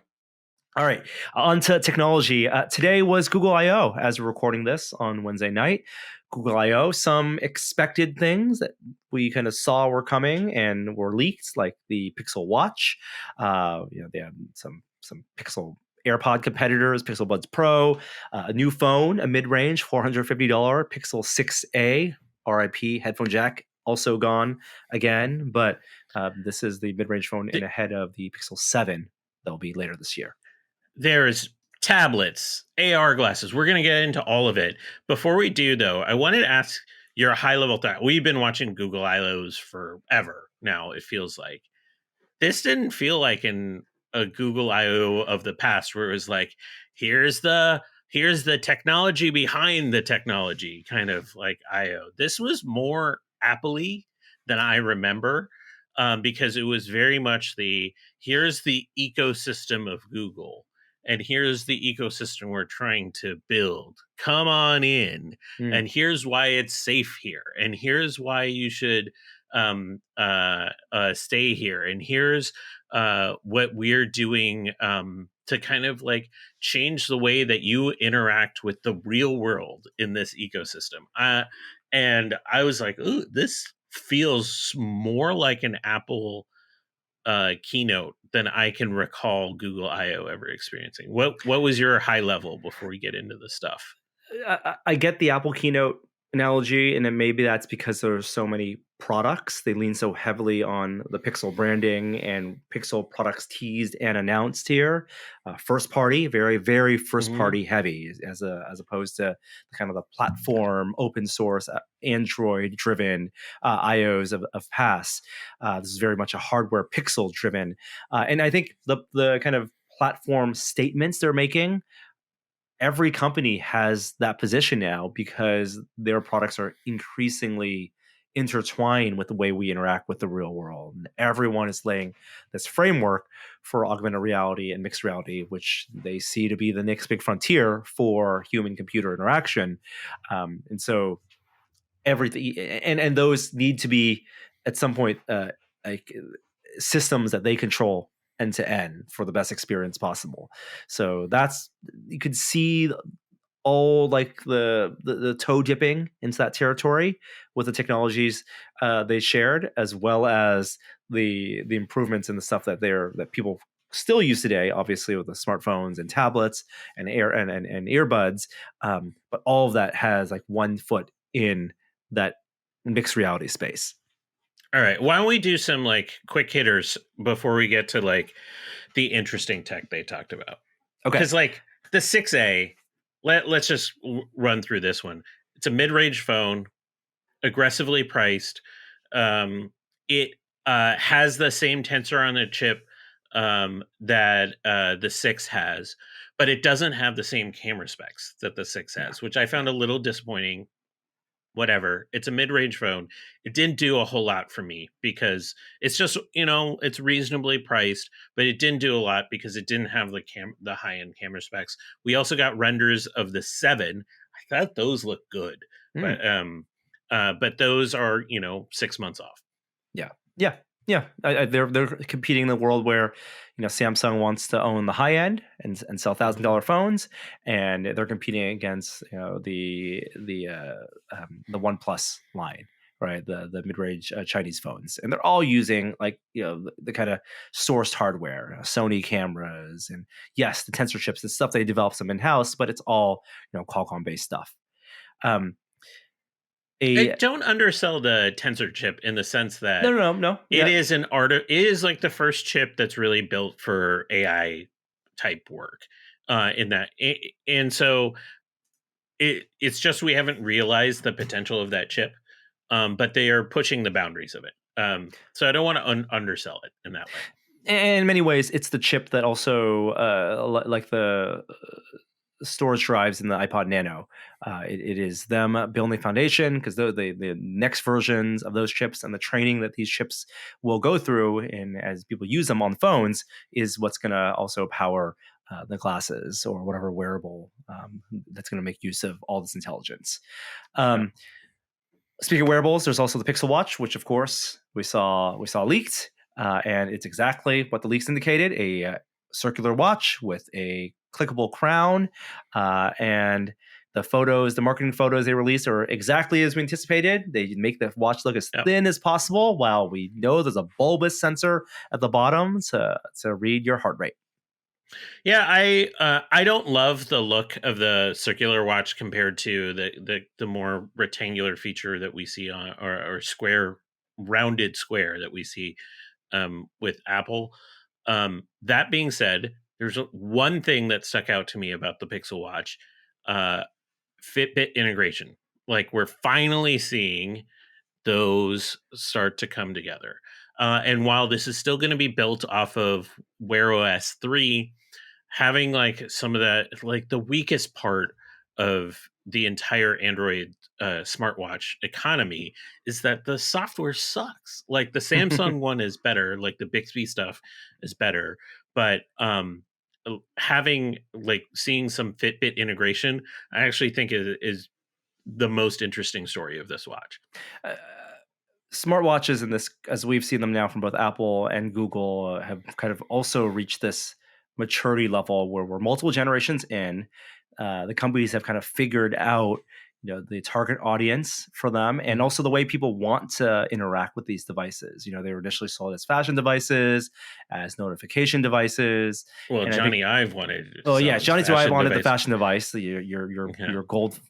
All right, on to technology. Today was Google I/O as we're recording this on Wednesday night. Google I/O, some expected things that we kind of saw were coming and were leaked, like the Pixel Watch. They have some Pixel AirPod competitors, Pixel Buds Pro, a new phone, a mid-range $450 Pixel 6a, RIP headphone jack, also gone again. But this is the mid-range phone and ahead of the Pixel 7 that'll be later this year. There's tablets, AR glasses. We're going to get into all of it. Before we do, though, I wanted to ask your high level thought. We've been watching Google I/Os forever now, it feels like. This didn't feel like a Google I/O of the past where it was like, here's the technology behind the technology, kind of like I/O. This was more Apple-y than I remember, because it was very much here's the ecosystem of Google, and here's the ecosystem we're trying to build. Come on in, and here's why it's safe here, and here's why you should stay here, and here's what we're doing to kind of like change the way that you interact with the real world in this ecosystem. And I was like, ooh, this feels more like an Apple keynote than I can recall Google I/O ever experiencing. What was your high level before we get into the stuff? I get the Apple keynote analogy, and then maybe that's because there's so many products. They lean so heavily on the Pixel branding and Pixel products teased and announced here. First party, very, very first party heavy, as opposed to kind of the platform, open source, Android driven IOs of past. This is very much a hardware Pixel driven. And I think the kind of platform statements they're making, every company has that position now because their products are increasingly intertwined with the way we interact with the real world. And everyone is laying this framework for augmented reality and mixed reality, which they see to be the next big frontier for human computer interaction. And so everything, and those need to be at some point like systems that they control end to end for the best experience possible. So that's, you could see all like the toe dipping into that territory with the technologies they shared, as well as the improvements in the stuff that people still use today, obviously with the smartphones and tablets and and earbuds. But all of that has like one foot in that mixed reality space. All right. Why don't we do some like quick hitters before we get to like the interesting tech they talked about? Okay. Because like the 6A, let's just run through this one. It's a mid-range phone, aggressively priced. It has the same tensor on the chip that the 6 has, but it doesn't have the same camera specs that the 6 has, which I found a little disappointing. Whatever, it's a mid-range phone. It didn't do a whole lot for me because it's just, it's reasonably priced, but it didn't do a lot because it didn't have the high-end camera specs. We also got renders of the 7. I thought those looked good, but those are 6 months off. Yeah. They're competing in the world where Samsung wants to own the high end and sell $1,000 phones, and they're competing against the OnePlus line, right? The mid range Chinese phones, and they're all using like the kind of sourced hardware, Sony cameras, and yes, the tensor chips, the stuff they develop some in house, but it's all Qualcomm based stuff. Don't undersell the tensor chip in the sense that no. It is it is like the first chip that's really built for AI type work. And so it's just we haven't realized the potential of that chip, but they are pushing the boundaries of it. So I don't want to undersell it in that way. And in many ways, it's the chip that also like the storage drives in the iPod Nano. It is them building foundation because the next versions of those chips and the training that these chips will go through, and as people use them on phones, is what's going to also power the glasses or whatever wearable that's going to make use of all this intelligence. Speaking of wearables, there's also the Pixel Watch, which of course we saw leaked, and it's exactly what the leaks indicated: a circular watch with a clickable crown, and The photos, the marketing photos they released are exactly as we anticipated. They make the watch look as Yep. thin as possible, while we know there's a bulbous sensor at the bottom to read your heart rate. Yeah, I don't love the look of the circular watch compared to the more rectangular feature that we see on or square rounded square that we see with Apple. That being said, there's one thing that stuck out to me about the Pixel Watch: Fitbit integration. Like we're finally seeing those start to come together. And while this is still going to be built off of Wear OS 3, having like some of that, like the weakest part of the entire Android smartwatch economy is that the software sucks. Like the Samsung one is better, like the Bixby stuff is better, but having like seeing some Fitbit integration, I actually think is the most interesting story of this watch. Uh, Smartwatches in this, as we've seen them now from both Apple and Google, have kind of also reached this maturity level where we're multiple generations in. The companies have kind of figured out, the target audience for them, and also the way people want to interact with these devices. They were initially sold as fashion devices, as notification devices. Well, And Johnny Ive wanted. Oh yeah, Johnny Ive wanted the device. fashion device, your gold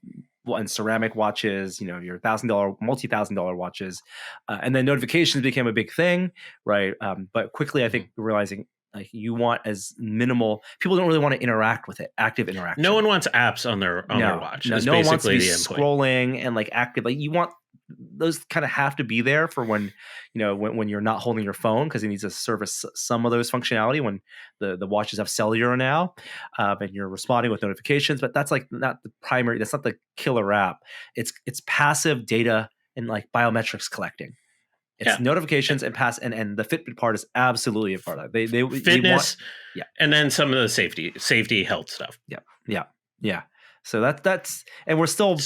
and ceramic watches, your $1,000, multi-$1,000 watches, and then notifications became a big thing, right? But quickly, I think realizing like you want as minimal. People don't really want to interact with it, active interaction. No one wants apps on their watch. No one wants to be scrolling and like active. Like you want those kind of have to be there for when when you're not holding your phone, because it needs to service some of those functionality when the watches have cellular now, and you're responding with notifications. But that's like not the primary. That's not the killer app. It's passive data and like biometrics collecting. It's notifications and and the Fitbit part is absolutely a part of it. They fitness, yeah, and then some of the safety health stuff. Yeah. So that's and we're still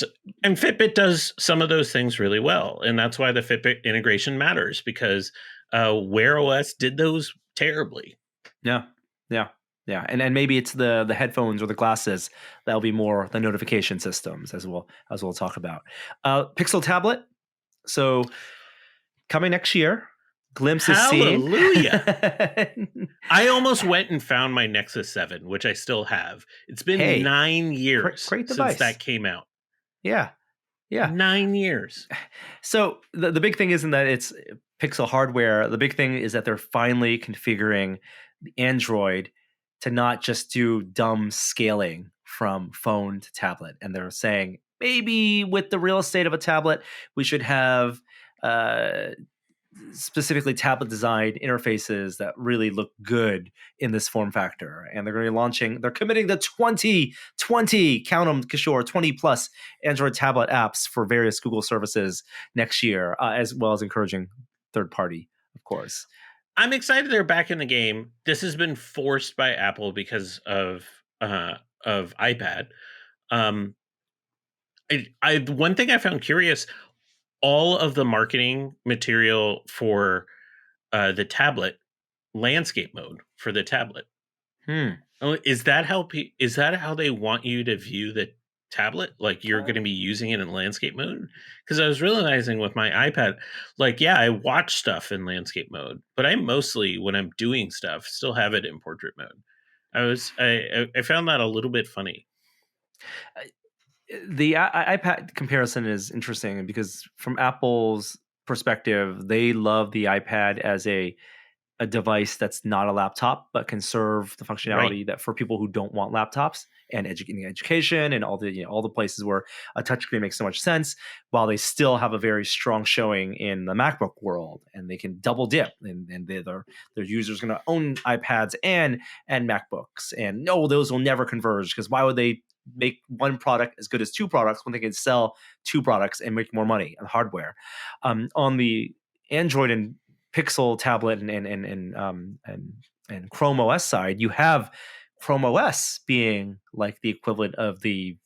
and Fitbit does some of those things really well, and that's why the Fitbit integration matters, because Wear OS did those terribly. Yeah, and maybe it's the headphones or the glasses that'll be more the notification systems, as we'll talk about. Pixel tablet, so coming next year. Glimpses seen. Hallelujah. I almost went and found my Nexus 7, which I still have. It's been 9 years great since that came out. Yeah. 9 years. So the big thing isn't that it's Pixel hardware. The big thing is that they're finally configuring the Android to not just do dumb scaling from phone to tablet. And they're saying maybe with the real estate of a tablet, we should have specifically tablet designed interfaces that really look good in this form factor. And they're going to be launching, they're committing to 20, count them, Kishore, 20 plus Android tablet apps for various Google services next year, as well as encouraging third party, of course. I'm excited they're back in the game. This has been forced by Apple because of iPad. One thing I found curious, all of the marketing material for the tablet, landscape mode for the tablet. Is that how they want you to view the tablet? Like you're going to be using it in landscape mode? Because I was realizing with my iPad, like, yeah, I watch stuff in landscape mode, but I mostly, when I'm doing stuff, still have it in portrait mode. I found that a little bit funny. The iPad comparison is interesting because from Apple's perspective, they love the iPad as a device that's not a laptop, but can serve the functionality that for people who don't want laptops and education and all the places where a touchscreen makes so much sense, while they still have a very strong showing in the MacBook world, and they can double dip, and their users going to own iPads and MacBooks, and no, those will never converge, because why would they make one product as good as two products when they can sell two products and make more money on hardware? On the Android and Pixel tablet and Chrome OS side, you have Chrome OS being like the equivalent of the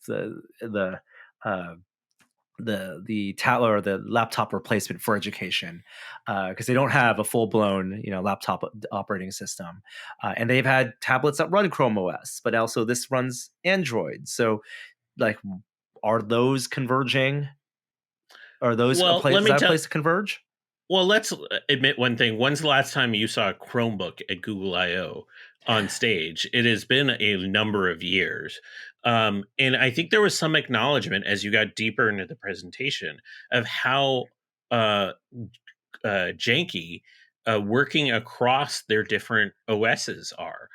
tablet or the laptop replacement for education, because they don't have a full blown laptop operating system, and they've had tablets that run Chrome OS, but also this runs Android. So like are those converging? Are those Well, let is me that a tell. place to converge? Well, let's admit one thing. When's the last time you saw a Chromebook at Google I/O on stage? It has been a number of years. And I think there was some acknowledgement as you got deeper into the presentation of how uh, janky working across their different OSs are.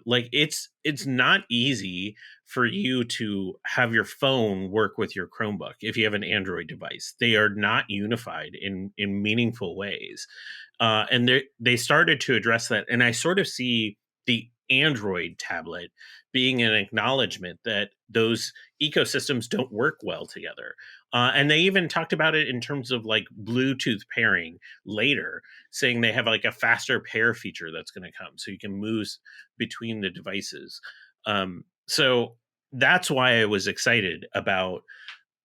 Like it's not easy for you to have your phone work with your Chromebook if you have an Android device. They are not unified in meaningful ways, and they started to address that. And I sort of see the Android tablet being an acknowledgement that those ecosystems don't work well together. And they even talked about it in terms of like Bluetooth pairing later, saying they have like a faster pair feature that's going to come, so you can move between the devices. So that's why I was excited about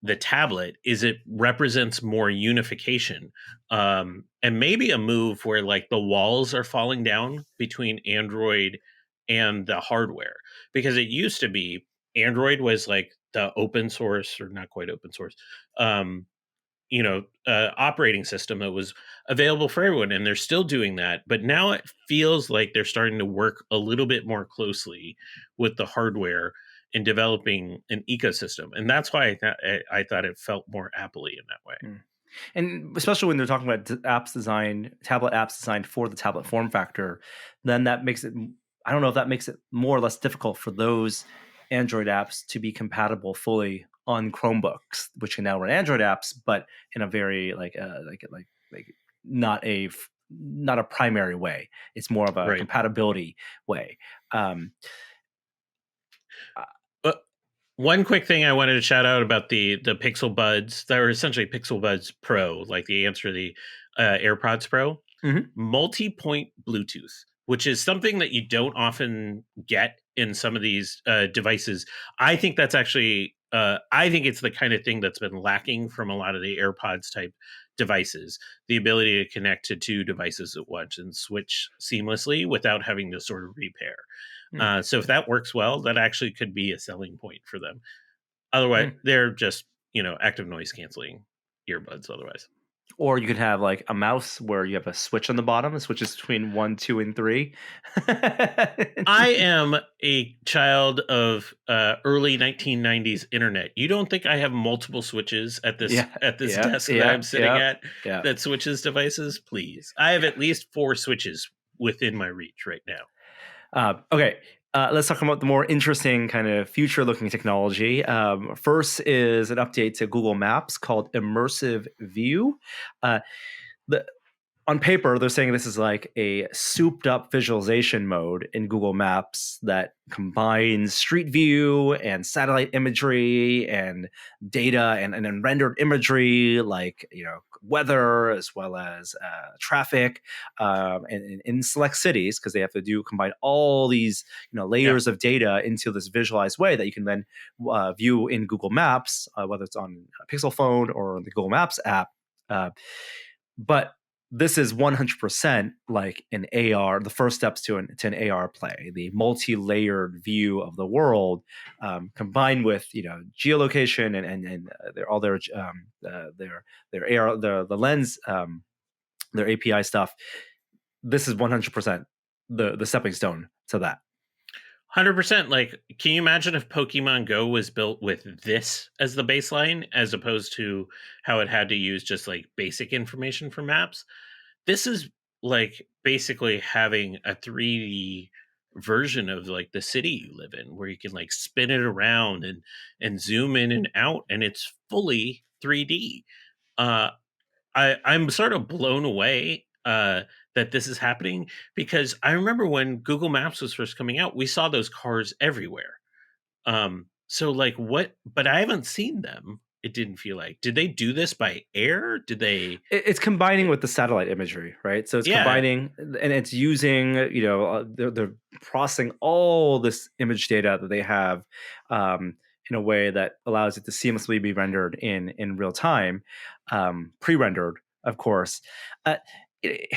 the tablet. Is it represents more unification, and maybe a move where like the walls are falling down between Android and the hardware, because it used to be Android was like the open source, or not quite open source, um, operating system that was available for everyone, and they're still doing that. But now it feels like they're starting to work a little bit more closely with the hardware in developing an ecosystem, and that's why I thought it felt more Apple-y in that way. Mm. And especially when they're talking about tablet apps designed for the tablet form factor, then that makes it, I don't know if that makes it more or less difficult for those Android apps to be compatible fully on Chromebooks, which can now run Android apps, but in a very like not a primary way. It's more of a Right. compatibility way. Um, But one quick thing I wanted to shout out about the Pixel Buds that are essentially Pixel Buds Pro, like the answer to the AirPods Pro, Mhm. multi-point Bluetooth, which is something that you don't often get in some of these devices. I think that's actually, I think it's the kind of thing that's been lacking from a lot of the AirPods type devices, the ability to connect to two devices at once and switch seamlessly without having to sort of repair. Mm. So if that works well, that actually could be a selling point for them. Otherwise, Mm. they're just, active noise canceling earbuds otherwise. Or you could have like a mouse where you have a switch on the bottom, the switches between 1, 2, and 3. I am a child of early 1990s internet. You don't think I have multiple switches at this Yeah, yeah, desk that yeah, I'm sitting yeah, at yeah, that switches devices? Please. I have yeah. at least 4 switches within my reach right now. Okay, let's talk about the more interesting kind of future-looking technology. First is an update to Google Maps called Immersive View. Uh, the On paper, they're saying this is like a souped up visualization mode in Google Maps that combines street view and satellite imagery and data and then rendered imagery like, weather as well as traffic, and in select cities, because they have to combine all these Yeah. layers of data into this visualized way that you can then view in Google Maps, whether it's on a Pixel phone or the Google Maps app. But this is 100% like an AR, the first steps to an AR play, the multi-layered view of the world, combined with geolocation and all their AR, the lens, their API stuff. This is 100% the stepping stone to that. 100%. Like, can you imagine if Pokemon Go was built with this as the baseline, as opposed to how it had to use just like basic information for maps? This is like basically having a 3D version of like the city you live in, where you can like spin it around and zoom in and out, and it's fully 3D. Uh, I'm sort of blown away that this is happening, because I remember when Google Maps was first coming out, we saw those cars everywhere. So like what? But I haven't seen them. It didn't feel like. Did they do this by air? Did they? It's combining with the satellite imagery, right? So it's Yeah, combining, and it's using, they're processing all this image data that they have, in a way that allows it to seamlessly be rendered in real time, pre-rendered, of course. Uh, it,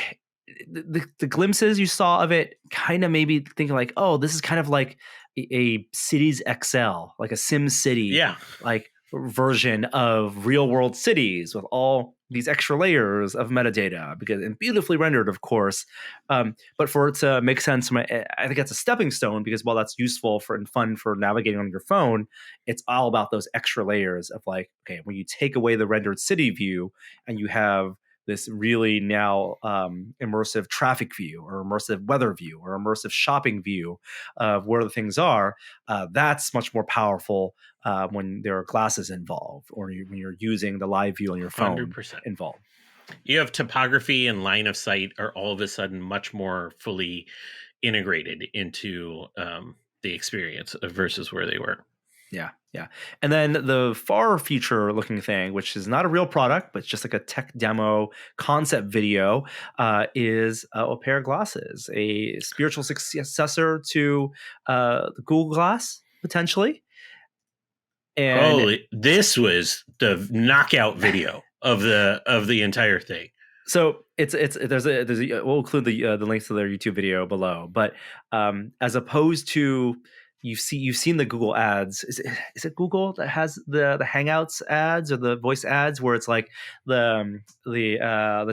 the glimpses you saw of it kind of made me thinking like, oh, this is kind of like a Cities XL, like a Sim City, yeah. like version of real world cities with all these extra layers of metadata, because and beautifully rendered, of course. But for it to make sense, I think that's a stepping stone, because while that's useful for and fun for navigating on your phone, it's all about those extra layers of like, okay, when you take away the rendered city view and you have this really now immersive traffic view or immersive weather view or immersive shopping view of where the things are, that's much more powerful when there are glasses involved, or when you're using the live view on your phone 100%. involved. You have topography and line of sight are all of a sudden much more fully integrated into the experience versus where they were. Yeah, yeah. And then the far future looking thing, which is not a real product, but just like a tech demo concept video, is a pair of glasses, a spiritual successor to the Google Glass, potentially. And Holy, this was the knockout video of the entire thing. so we'll include the links to their YouTube video below. But as opposed to you've seen the Google ads. Is it Google that has the Hangouts ads or the voice ads where it's like the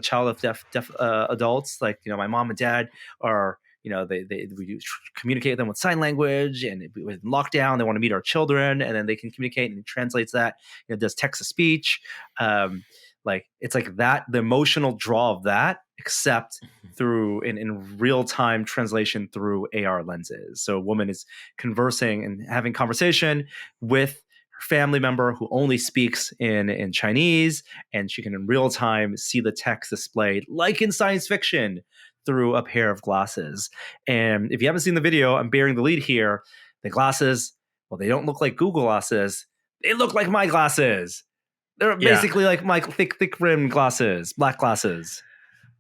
child of deaf adults, like, you know, my mom and dad are, you know, we communicate with them with sign language, and with lockdown they want to meet our children, and then they can communicate, and it translates that, you know, does text to speech. Like it's like that, the emotional draw of that, except through in real time translation through AR lenses. So a woman is conversing and having conversation with her family member who only speaks in Chinese, and she can in real time see the text displayed like in science fiction through a pair of glasses. And if you haven't seen the video, I'm bearing the lead here. The glasses, well, they don't look like Google glasses. They look like my glasses. They're basically like my thick rimmed glasses, black glasses.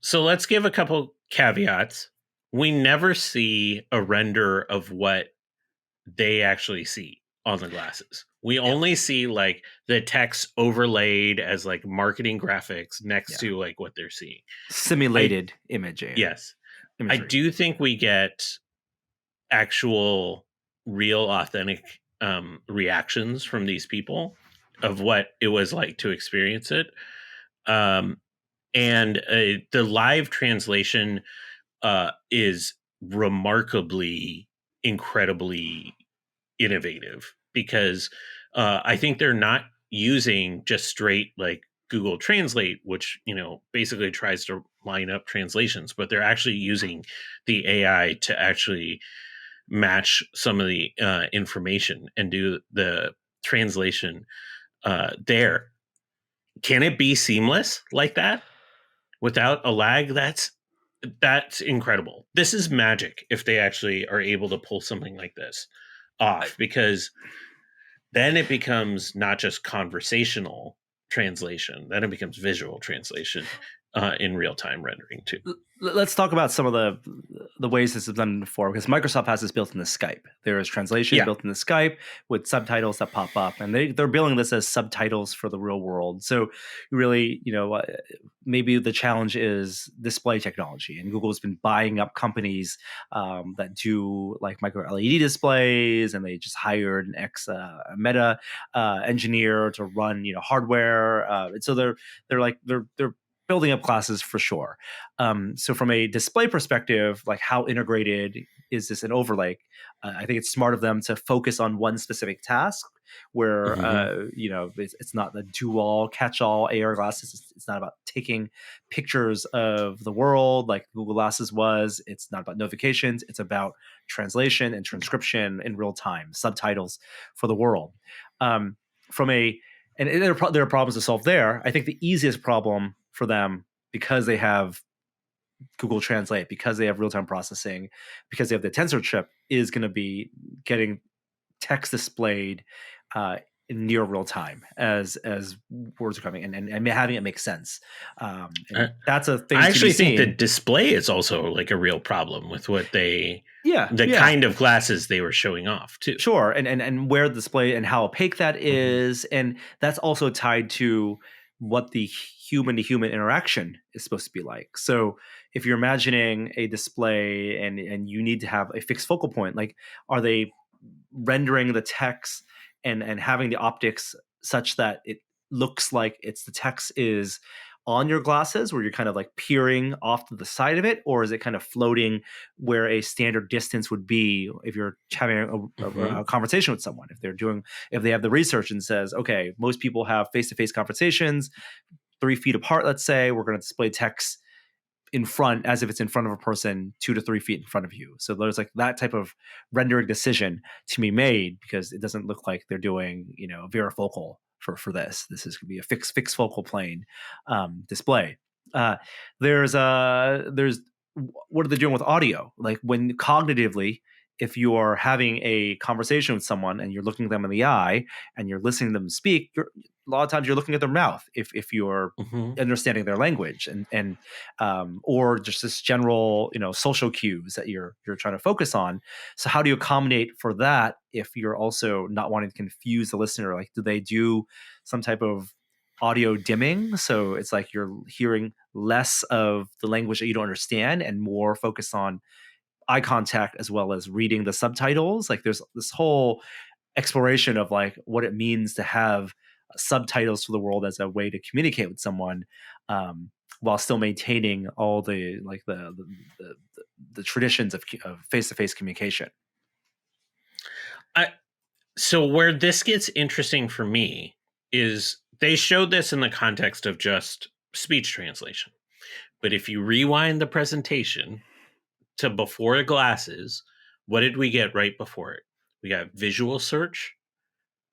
So let's give a couple caveats. We never see a render of what they actually see on the glasses. We only see like the text overlaid as like marketing graphics next to like what they're seeing. Simulated imaging. Yes. Imagery. I do think we get actual, real, authentic reactions from these people of what it was like to experience it. And the live translation is remarkably, incredibly innovative, because I think they're not using just straight like Google Translate, which, you know, basically tries to line up translations, but they're actually using the AI to actually match some of the information and do the translation there. Can it be seamless like that without a lag? That's incredible. This is magic if they actually are able to pull something like this off, because then it becomes not just conversational translation, then it becomes visual translation in real-time rendering too. Let's talk about some of the ways this is done before, because Microsoft has this built into Skype. There is translation built into Skype with subtitles that pop up, and they're billing this as subtitles for the real world. So really, you know, maybe the challenge is display technology, and Google's been buying up companies that do like micro LED displays, and they just hired an ex Meta engineer to run, you know, hardware. And so they're building up classes for sure. So from a display perspective, like how integrated is this an overlay? I think it's smart of them to focus on one specific task where, you know, it's not the do-all, catch-all AR glasses. It's not about taking pictures of the world like Google Glasses was. It's not about notifications. It's about translation and transcription in real time, subtitles for the world. And there are problems to solve there. I think the easiest problem for them, because they have Google Translate, because they have real-time processing, because they have the tensor chip, is going to be getting text displayed in near real time as words are coming in, and having it make sense. And that's a thing. I actually think the display is also like a real problem with what they kind of glasses they were showing off too. Sure, and where the display and how opaque that is, and that's also tied to what the human to human interaction is supposed to be like. So if you're imagining a display and you need to have a fixed focal point, like, are they rendering the text and having the optics such that it looks like the text is on your glasses where you're kind of like peering off to the side of it, or is it kind of floating where a standard distance would be if you're having a conversation with someone? If they have the research and says, okay, most people have face-to-face conversations 3 feet apart, let's say, we're going to display text in front as if it's in front of a person 2 to 3 feet in front of you. So there's like that type of rendering decision to be made, because it doesn't look like they're doing, varifocal for this. This is going to be a fixed focal plane display. There's what are they doing with audio? Like when cognitively, if you are having a conversation with someone and you're looking them in the eye and you're listening to them speak, a lot of times you're looking at their mouth if you're understanding their language and or just this general social cues that you're trying to focus on. So how do you accommodate for that if you're also not wanting to confuse the listener? Like, do they do some type of audio dimming, so it's like you're hearing less of the language that you don't understand and more focused on eye contact as well as reading the subtitles? Like there's this whole exploration of like what it means to have subtitles for the world as a way to communicate with someone, while still maintaining all the like the traditions of face-to-face communication. So where this gets interesting for me is they showed this in the context of just speech translation. But if you rewind the presentation to before the glasses, what did we get right before it? We got visual search,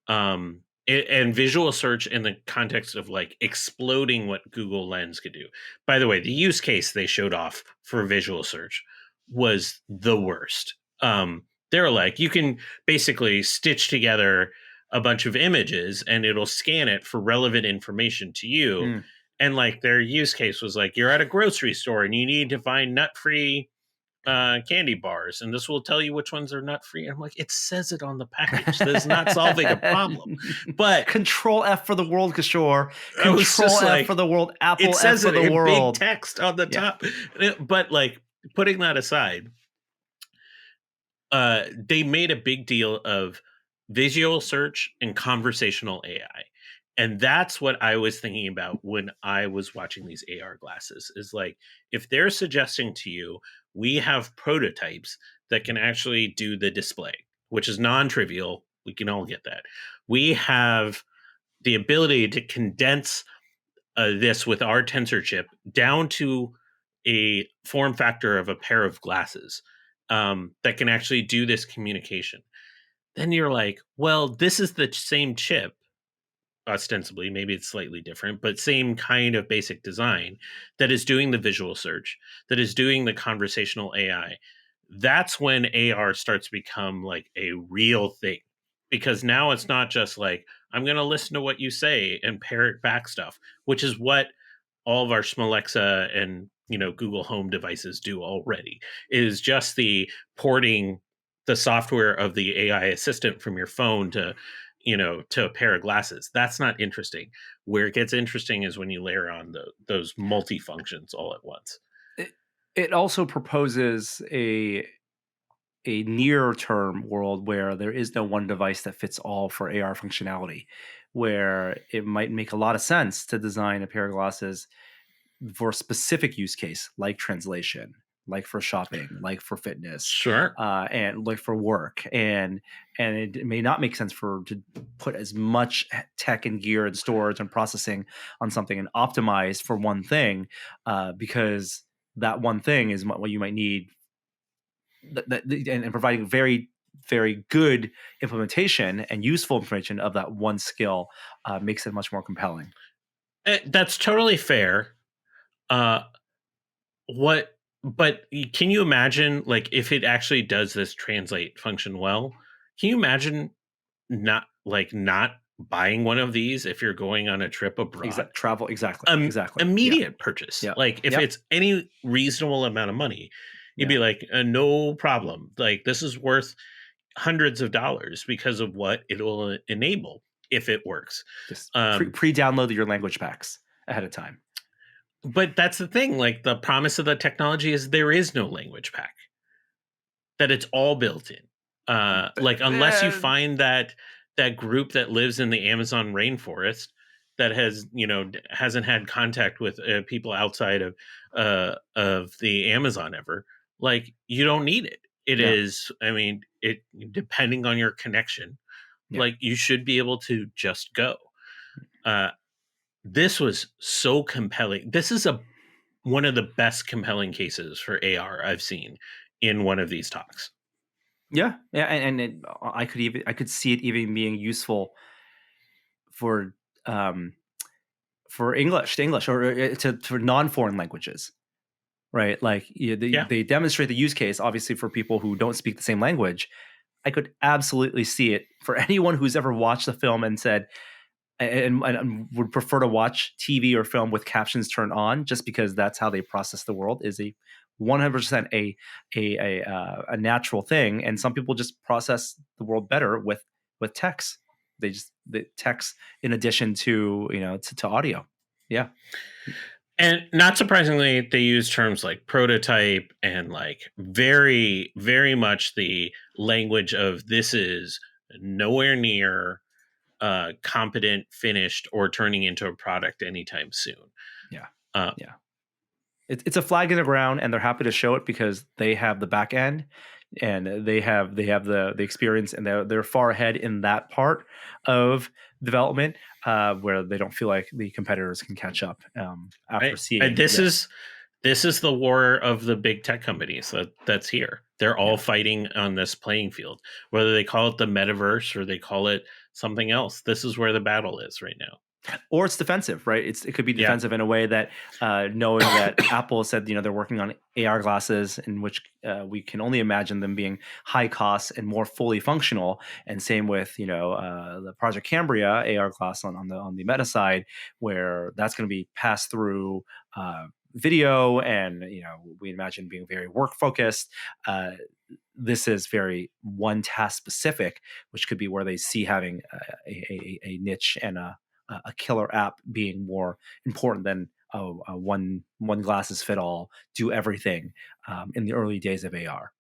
and visual search in the context of like exploding what Google Lens could do. By the way, the use case they showed off for visual search was the worst. They're like, you can basically stitch together a bunch of images and it'll scan it for relevant information to you. And like their use case was like, you're at a grocery store and you need to find nut-free candy bars, and this will tell you which ones are nut-free. I'm like, it says it on the package. That is not solving a problem. But Control-F for the world, Kishore. Control-F for the world. Apple it says F for it the in world. Big text on the top. But like, putting that aside, they made a big deal of visual search and conversational AI. And that's what I was thinking about when I was watching these AR glasses, is like, if they're suggesting to you, we have prototypes that can actually do the display, which is non-trivial. We can all get that. We have the ability to condense this with our tensor chip down to a form factor of a pair of glasses that can actually do this communication. Then you're like, well, this is the same chip, ostensibly, maybe it's slightly different, but same kind of basic design, that is doing the visual search, that is doing the conversational AI. That's when AR starts to become like a real thing, because now it's not just like, I'm going to listen to what you say and parrot back stuff, which is what all of our Alexa and Google Home devices do already. It is just the porting the software of the AI assistant from your phone to a pair of glasses. That's not interesting. Where it gets interesting is when you layer on those multi-functions all at once. It also proposes a near term world where there is no one device that fits all for AR functionality, where it might make a lot of sense to design a pair of glasses for a specific use case, like translation, like for shopping, like for fitness, sure, and like for work, and it may not make sense to put as much tech and gear and storage and processing on something and optimize for one thing, because that one thing is what you might need, and providing very, very good implementation and useful information of that one skill makes it much more compelling. That's totally fair. But can you imagine, like, if it actually does this translate function well, can you imagine not buying one of these if you're going on a trip abroad? Travel, exactly. Immediate purchase. Yep. Like, if it's any reasonable amount of money, you'd be like, no problem. Like, this is worth hundreds of dollars because of what it'll enable if it works. Just pre-download your language packs ahead of time. But that's the thing. Like, the promise of the technology is there is no language pack, that it's all built in. Like, unless you find that that group that lives in the Amazon rainforest that has, hasn't had contact with people outside of the Amazon ever. Like, you don't need it. It Yeah. is, I mean, it depending on your connection, Yeah. like, you should be able to just go. Uh, this was so compelling. This is one of the best compelling cases for AR I've seen in one of these talks. Yeah. Yeah. I could see it even being useful for um for English to English, or to for non-foreign languages, right? Like, Yeah. they demonstrate the use case, obviously, for people who don't speak the same language. I could absolutely see it for anyone who's ever watched the film and said, and would prefer to watch TV or film with captions turned on, just because that's how they process the world, is a 100% a natural thing. And some people just process the world better with text. The text in addition to, to audio. Yeah. And not surprisingly, they use terms like prototype and like very, very much the language of this is nowhere near competent, finished, or turning into a product anytime soon. Yeah. Uh, Yeah. It's a flag in the ground, and they're happy to show it because they have the back end, and they have the experience, and they're far ahead in that part of development, where they don't feel like the competitors can catch up, after seeing this this. is the war of the big tech companies that's here. They're all Yeah. fighting on this playing field, whether they call it the metaverse or they call it something else. This is where the battle is right now. Or it's defensive, right? It could be Yeah. defensive in a way that, knowing that Apple said, they're working on AR glasses, in which, we can only imagine them being high cost and more fully functional. And same with, the Project Cambria AR glass on the Meta side, where that's going to be passed through, video, and we imagine being very work focused. This is very one task specific, which could be where they see having a niche and a killer app being more important than a one glasses fit all, do everything, in the early days of AR.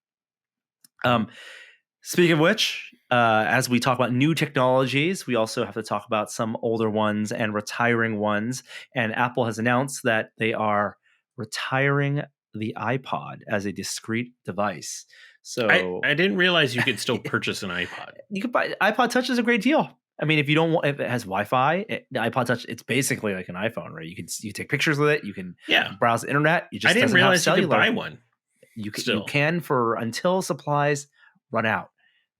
Speaking of which, as we talk about new technologies, we also have to talk about some older ones and retiring ones. And Apple has announced that they are retiring the iPod as a discrete device. So I didn't realize you could still purchase an iPod. you could buy iPod Touch is a great deal. I mean, if you don't want, if it has Wi-Fi, the iPod Touch, it's basically like an iPhone, right? You take pictures with it, you can Yeah. browse the internet. You just I didn't doesn't have realize you could cellular. buy one. You Still. can for until supplies run out.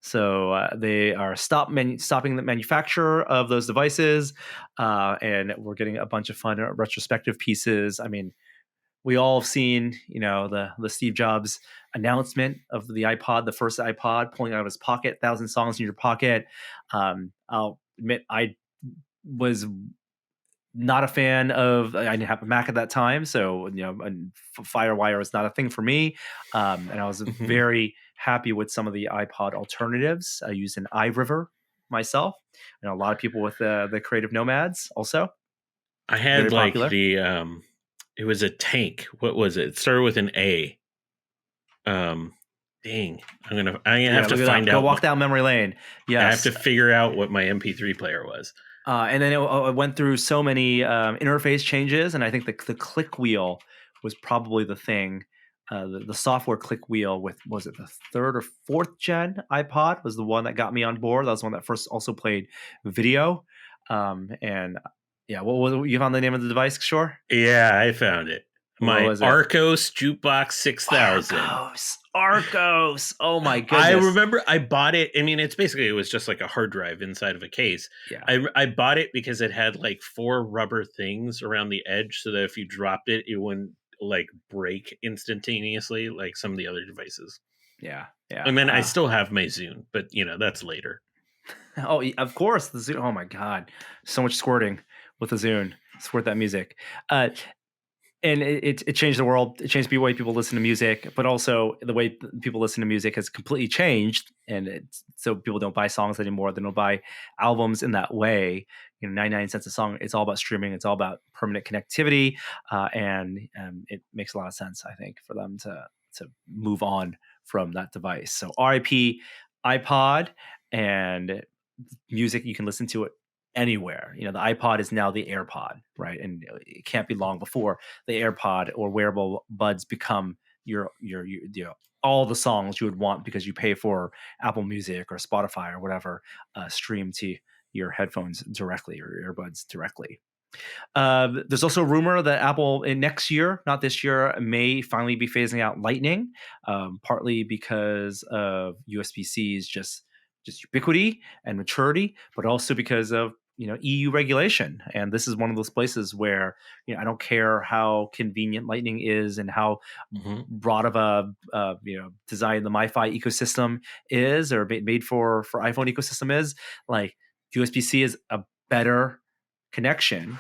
So they are stopping the manufacture of those devices, and we're getting a bunch of fun retrospective pieces. I mean, we all have seen, the Steve Jobs announcement of the iPod, the first iPod, pulling out of his pocket, 1,000 songs in your pocket. I'll admit, I was not a fan of. I didn't have a Mac at that time, so and FireWire was not a thing for me. And I was very happy with some of the iPod alternatives. I used an iRiver myself, and a lot of people with the Creative Nomads also. I had Very like popular. the it was a tank. What was it? It started with an A. Dang, I'm gonna have to find out. Go walk down memory lane. Yes, I have to figure out what my MP3 player was. And then it went through so many interface changes, and I think the click wheel was probably the thing. The software click wheel with, was it the third or fourth gen iPod, was the one that got me on board. That was the one that first also played video. And yeah, what was it? You found the name of the device, Kishore? Yeah, I found it. My Arcos Jukebox 6000. Arcos. Oh my goodness. I remember I bought it. I mean, it was just like a hard drive inside of a case. Yeah. I bought it because it had like 4 rubber things around the edge so that if you dropped it, it wouldn't like break instantaneously like some of the other devices. Yeah. Yeah. I mean, I still have my Zune, but that's later. Oh, of course. The Zune. Oh my God. So much squirting with the Zune. Squirt that music. And it changed the world. It changed the way people listen to music, but also the way people listen to music has completely changed. And so people don't buy songs anymore. They don't buy albums in that way. 99 cents a song. It's all about streaming. It's all about permanent connectivity. And it makes a lot of sense, I think, for them to move on from that device. So RIP iPod, and music, you can listen to it anywhere. The iPod is now the AirPod, right? And it can't be long before the AirPod or wearable buds become your all the songs you would want because you pay for Apple Music or Spotify or whatever stream to your headphones directly or earbuds directly. There's also a rumor that Apple in next year, not this year, may finally be phasing out Lightning, partly because of USB-C's just ubiquity and maturity, but also because of EU regulation. And this is one of those places where I don't care how convenient Lightning is and how broad of a design the MiFi ecosystem is, or made for iPhone ecosystem is. Like, USB-C is a better connection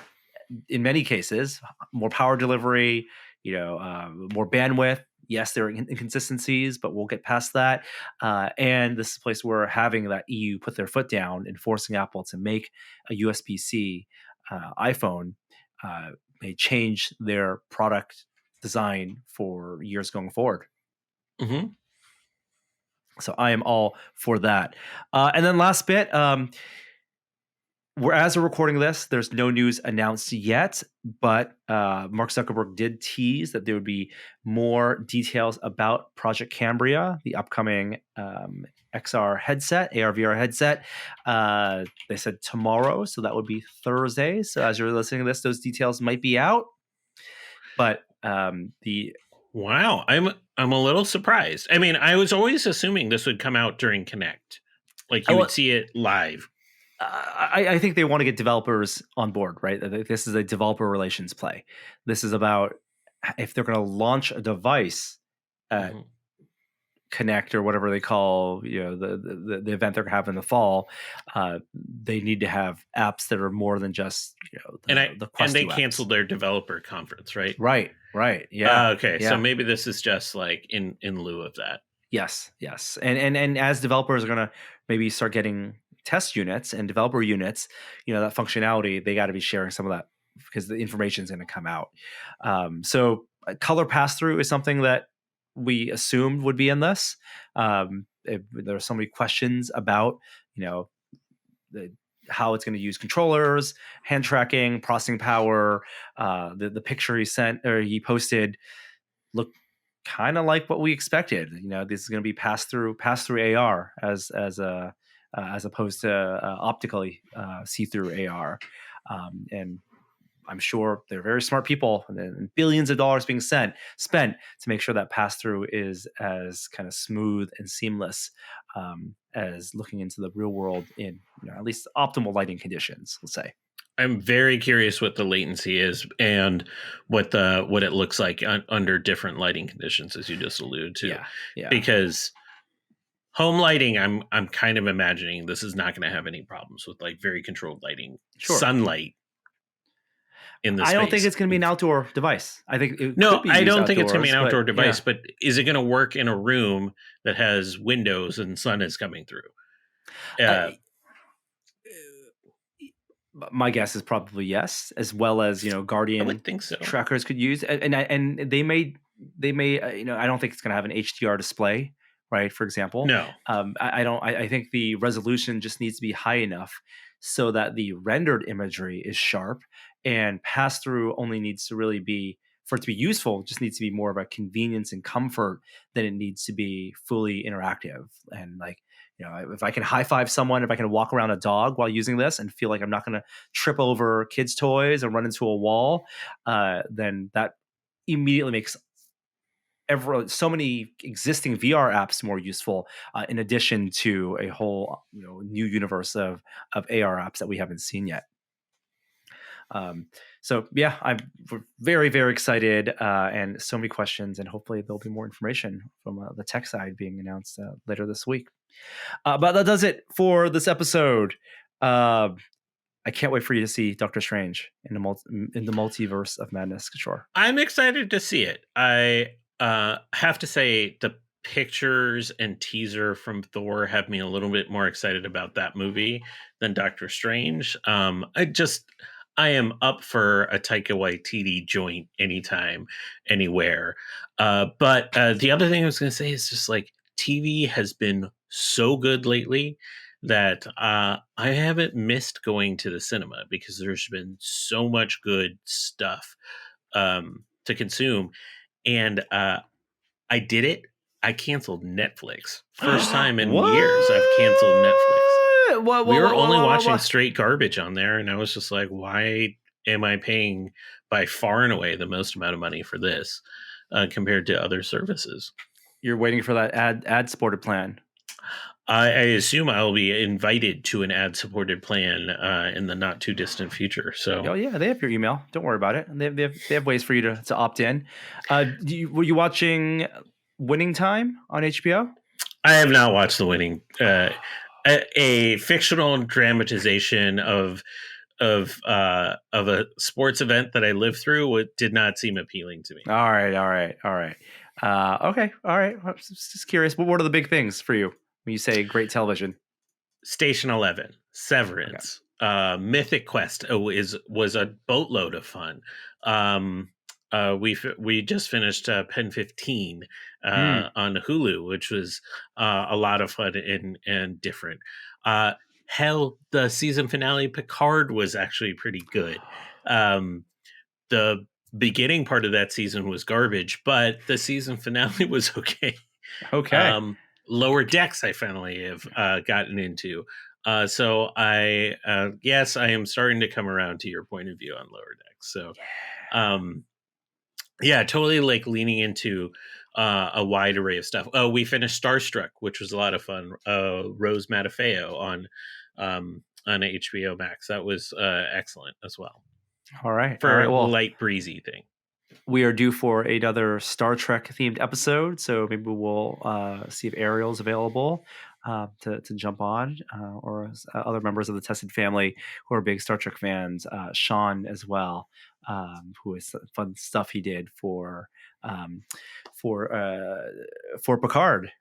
in many cases, more power delivery, more bandwidth. Yes, there are inconsistencies, but we'll get past that. And this is a place where having that EU put their foot down and forcing Apple to make a USB-C iPhone may change their product design for years going forward. Mm-hmm. So I am all for that. And then last bit, as we're recording this, there's no news announced yet, but Mark Zuckerberg did tease that there would be more details about Project Cambria, the upcoming XR headset, AR/VR headset. They said tomorrow, so that would be Thursday. So as you're listening to this, those details might be out. But wow, I'm a little surprised. I mean, I was always assuming this would come out during Connect, like you would see it live. I think they want to get developers on board, right? This is a developer relations play. This is about if they're going to launch a device at Connect or whatever they call the event they're going to have in the fall. They need to have apps that are more than just and they canceled their developer conference, right? Right. Yeah. Okay. Yeah. So maybe this is just like in lieu of that. Yes. And as developers are going to maybe start getting test units and developer units, that functionality, they got to be sharing some of that because the information is going to come out. So color pass-through is something that we assumed would be in this. There are so many questions about, how it's going to use controllers, hand tracking, processing power. The picture he posted looked kind of like what we expected. This is going to be pass through AR as opposed to optically see-through AR. And I'm sure they're very smart people, and billions of dollars being spent to make sure that pass-through is as kind of smooth and seamless as looking into the real world in at least optimal lighting conditions, let's say. I'm very curious what the latency is and what it looks like under different lighting conditions, as you just alluded to. Yeah. Because home lighting, I'm kind of imagining this is not going to have any problems with like very controlled lighting, sunlight. I don't think it's going to be an outdoor device. I think I don't think it's going to be an outdoor device. But is it going to work in a room that has windows and sun is coming through? My guess is probably yes, as well as Guardian I would think so. Trackers could use, and they may I don't think it's going to have an HDR display, right? For example, no, I don't. I think the resolution just needs to be high enough so that the rendered imagery is sharp, and pass through only needs to really be, for it to be useful, just needs to be more of a convenience and comfort than it needs to be fully interactive. And like, if I can high five someone, if I can walk around a dog while using this and feel like I'm not going to trip over kids' toys or run into a wall, then that immediately makes so many existing VR apps more useful, in addition to a whole new universe of AR apps that we haven't seen yet. So yeah, I'm very, very excited, and so many questions, and hopefully there'll be more information from the tech side being announced later this week. But that does it for this episode. I can't wait for you to see Doctor Strange in the multiverse of madness, Kishore. I'm excited to see it. I have to say the pictures and teaser from Thor have me a little bit more excited about that movie than Doctor Strange. I am up for a Taika Waititi joint anytime, anywhere. But the other thing I was going to say is just like TV has been so good lately that I haven't missed going to the cinema because there's been so much good stuff to consume. And I did it. I canceled Netflix. First time in years I've canceled Netflix. We were only watching straight garbage on there, and I was just like, why am I paying by far and away the most amount of money for this compared to other services? You're waiting for that ad supported plan. I assume I will be invited to an ad-supported plan in the not too distant future. So, oh yeah, they have your email. Don't worry about it. They have ways for you to opt in. Were you watching Winning Time on HBO? I have not watched The Winning. A fictional dramatization of a sports event that I lived through did not seem appealing to me. All right. Okay. All right. I'm just curious. What are the big things for you when you say great television? Station 11, Severance, Mythic Quest was a boatload of fun. We just finished Pen 15 on Hulu, which was a lot of fun and different. Hell, the season finale Picard was actually pretty good. The beginning part of that season was garbage, but the season finale was okay. Okay. Lower Decks I finally have gotten into. So I yes, I am starting to come around to your point of view on Lower Decks. So yeah, totally like leaning into a wide array of stuff. Oh, we finished Starstruck, which was a lot of fun. Rose Matafeo on HBO Max. That was excellent as well. All right. For a light breezy thing. We are due for another Star Trek themed episode, so maybe we'll see if Ariel's available to jump on, or other members of the Tested family who are big Star Trek fans. Sean as well, who is fun stuff he did for Picard,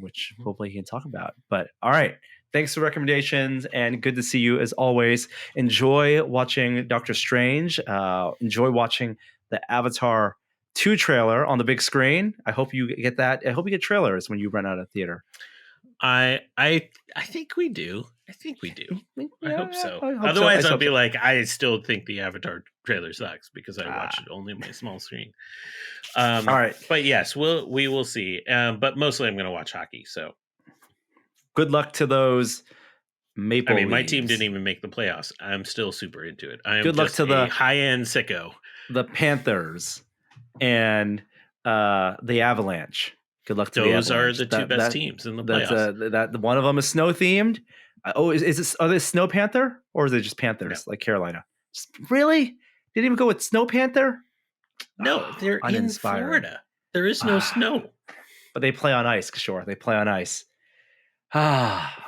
which hopefully he can talk about. But all right. Thanks for recommendations, and good to see you as always. Enjoy watching Doctor Strange. Enjoy watching the Avatar 2 trailer on the big screen. I hope you get that. I hope you get trailers when you run out of theater. I think we do. I think we do. Yeah, I hope so. I hope Otherwise, so. I'll be like, I still think the Avatar trailer sucks because I watched it only on my small screen. All right. But yes, we will see. But mostly I'm going to watch hockey. So good luck to those Maple Leafs. My team didn't even make the playoffs. I'm still super into it. I am good luck to the high-end sicko. The Panthers and the Avalanche. Good luck to those the Avalanche. Are the two best teams in the playoffs. That one of them is snow themed. Are they Snow Panther or is it just Panthers like Carolina? Really? Didn't even go with Snow Panther? No, they're in Florida. There is no snow. But they play on ice, Kishore. They play on ice. All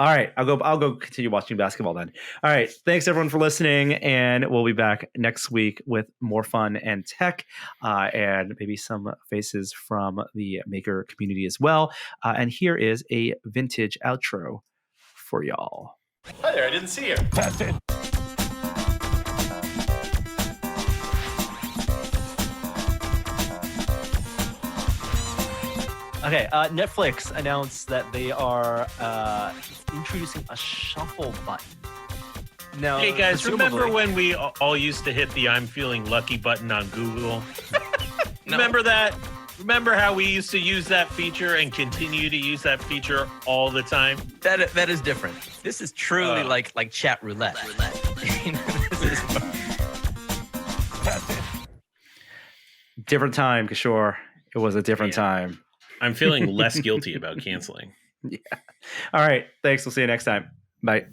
right. I'll go continue watching basketball then. All right. Thanks everyone for listening, and we'll be back next week with more fun and tech, and maybe some faces from the maker community as well. And here is a vintage outro for y'all. Hi there. I didn't see you. Tested. Okay, Netflix announced that they are introducing a shuffle button. Now, hey guys, remember when we all used to hit the "I'm feeling lucky" button on Google? No. Remember that? Remember how we used to use that feature and continue to use that feature all the time? That is different. This is truly like chat roulette. Different time, Kishore. It was a different time. I'm feeling less guilty about canceling. Yeah. All right. Thanks. We'll see you next time. Bye.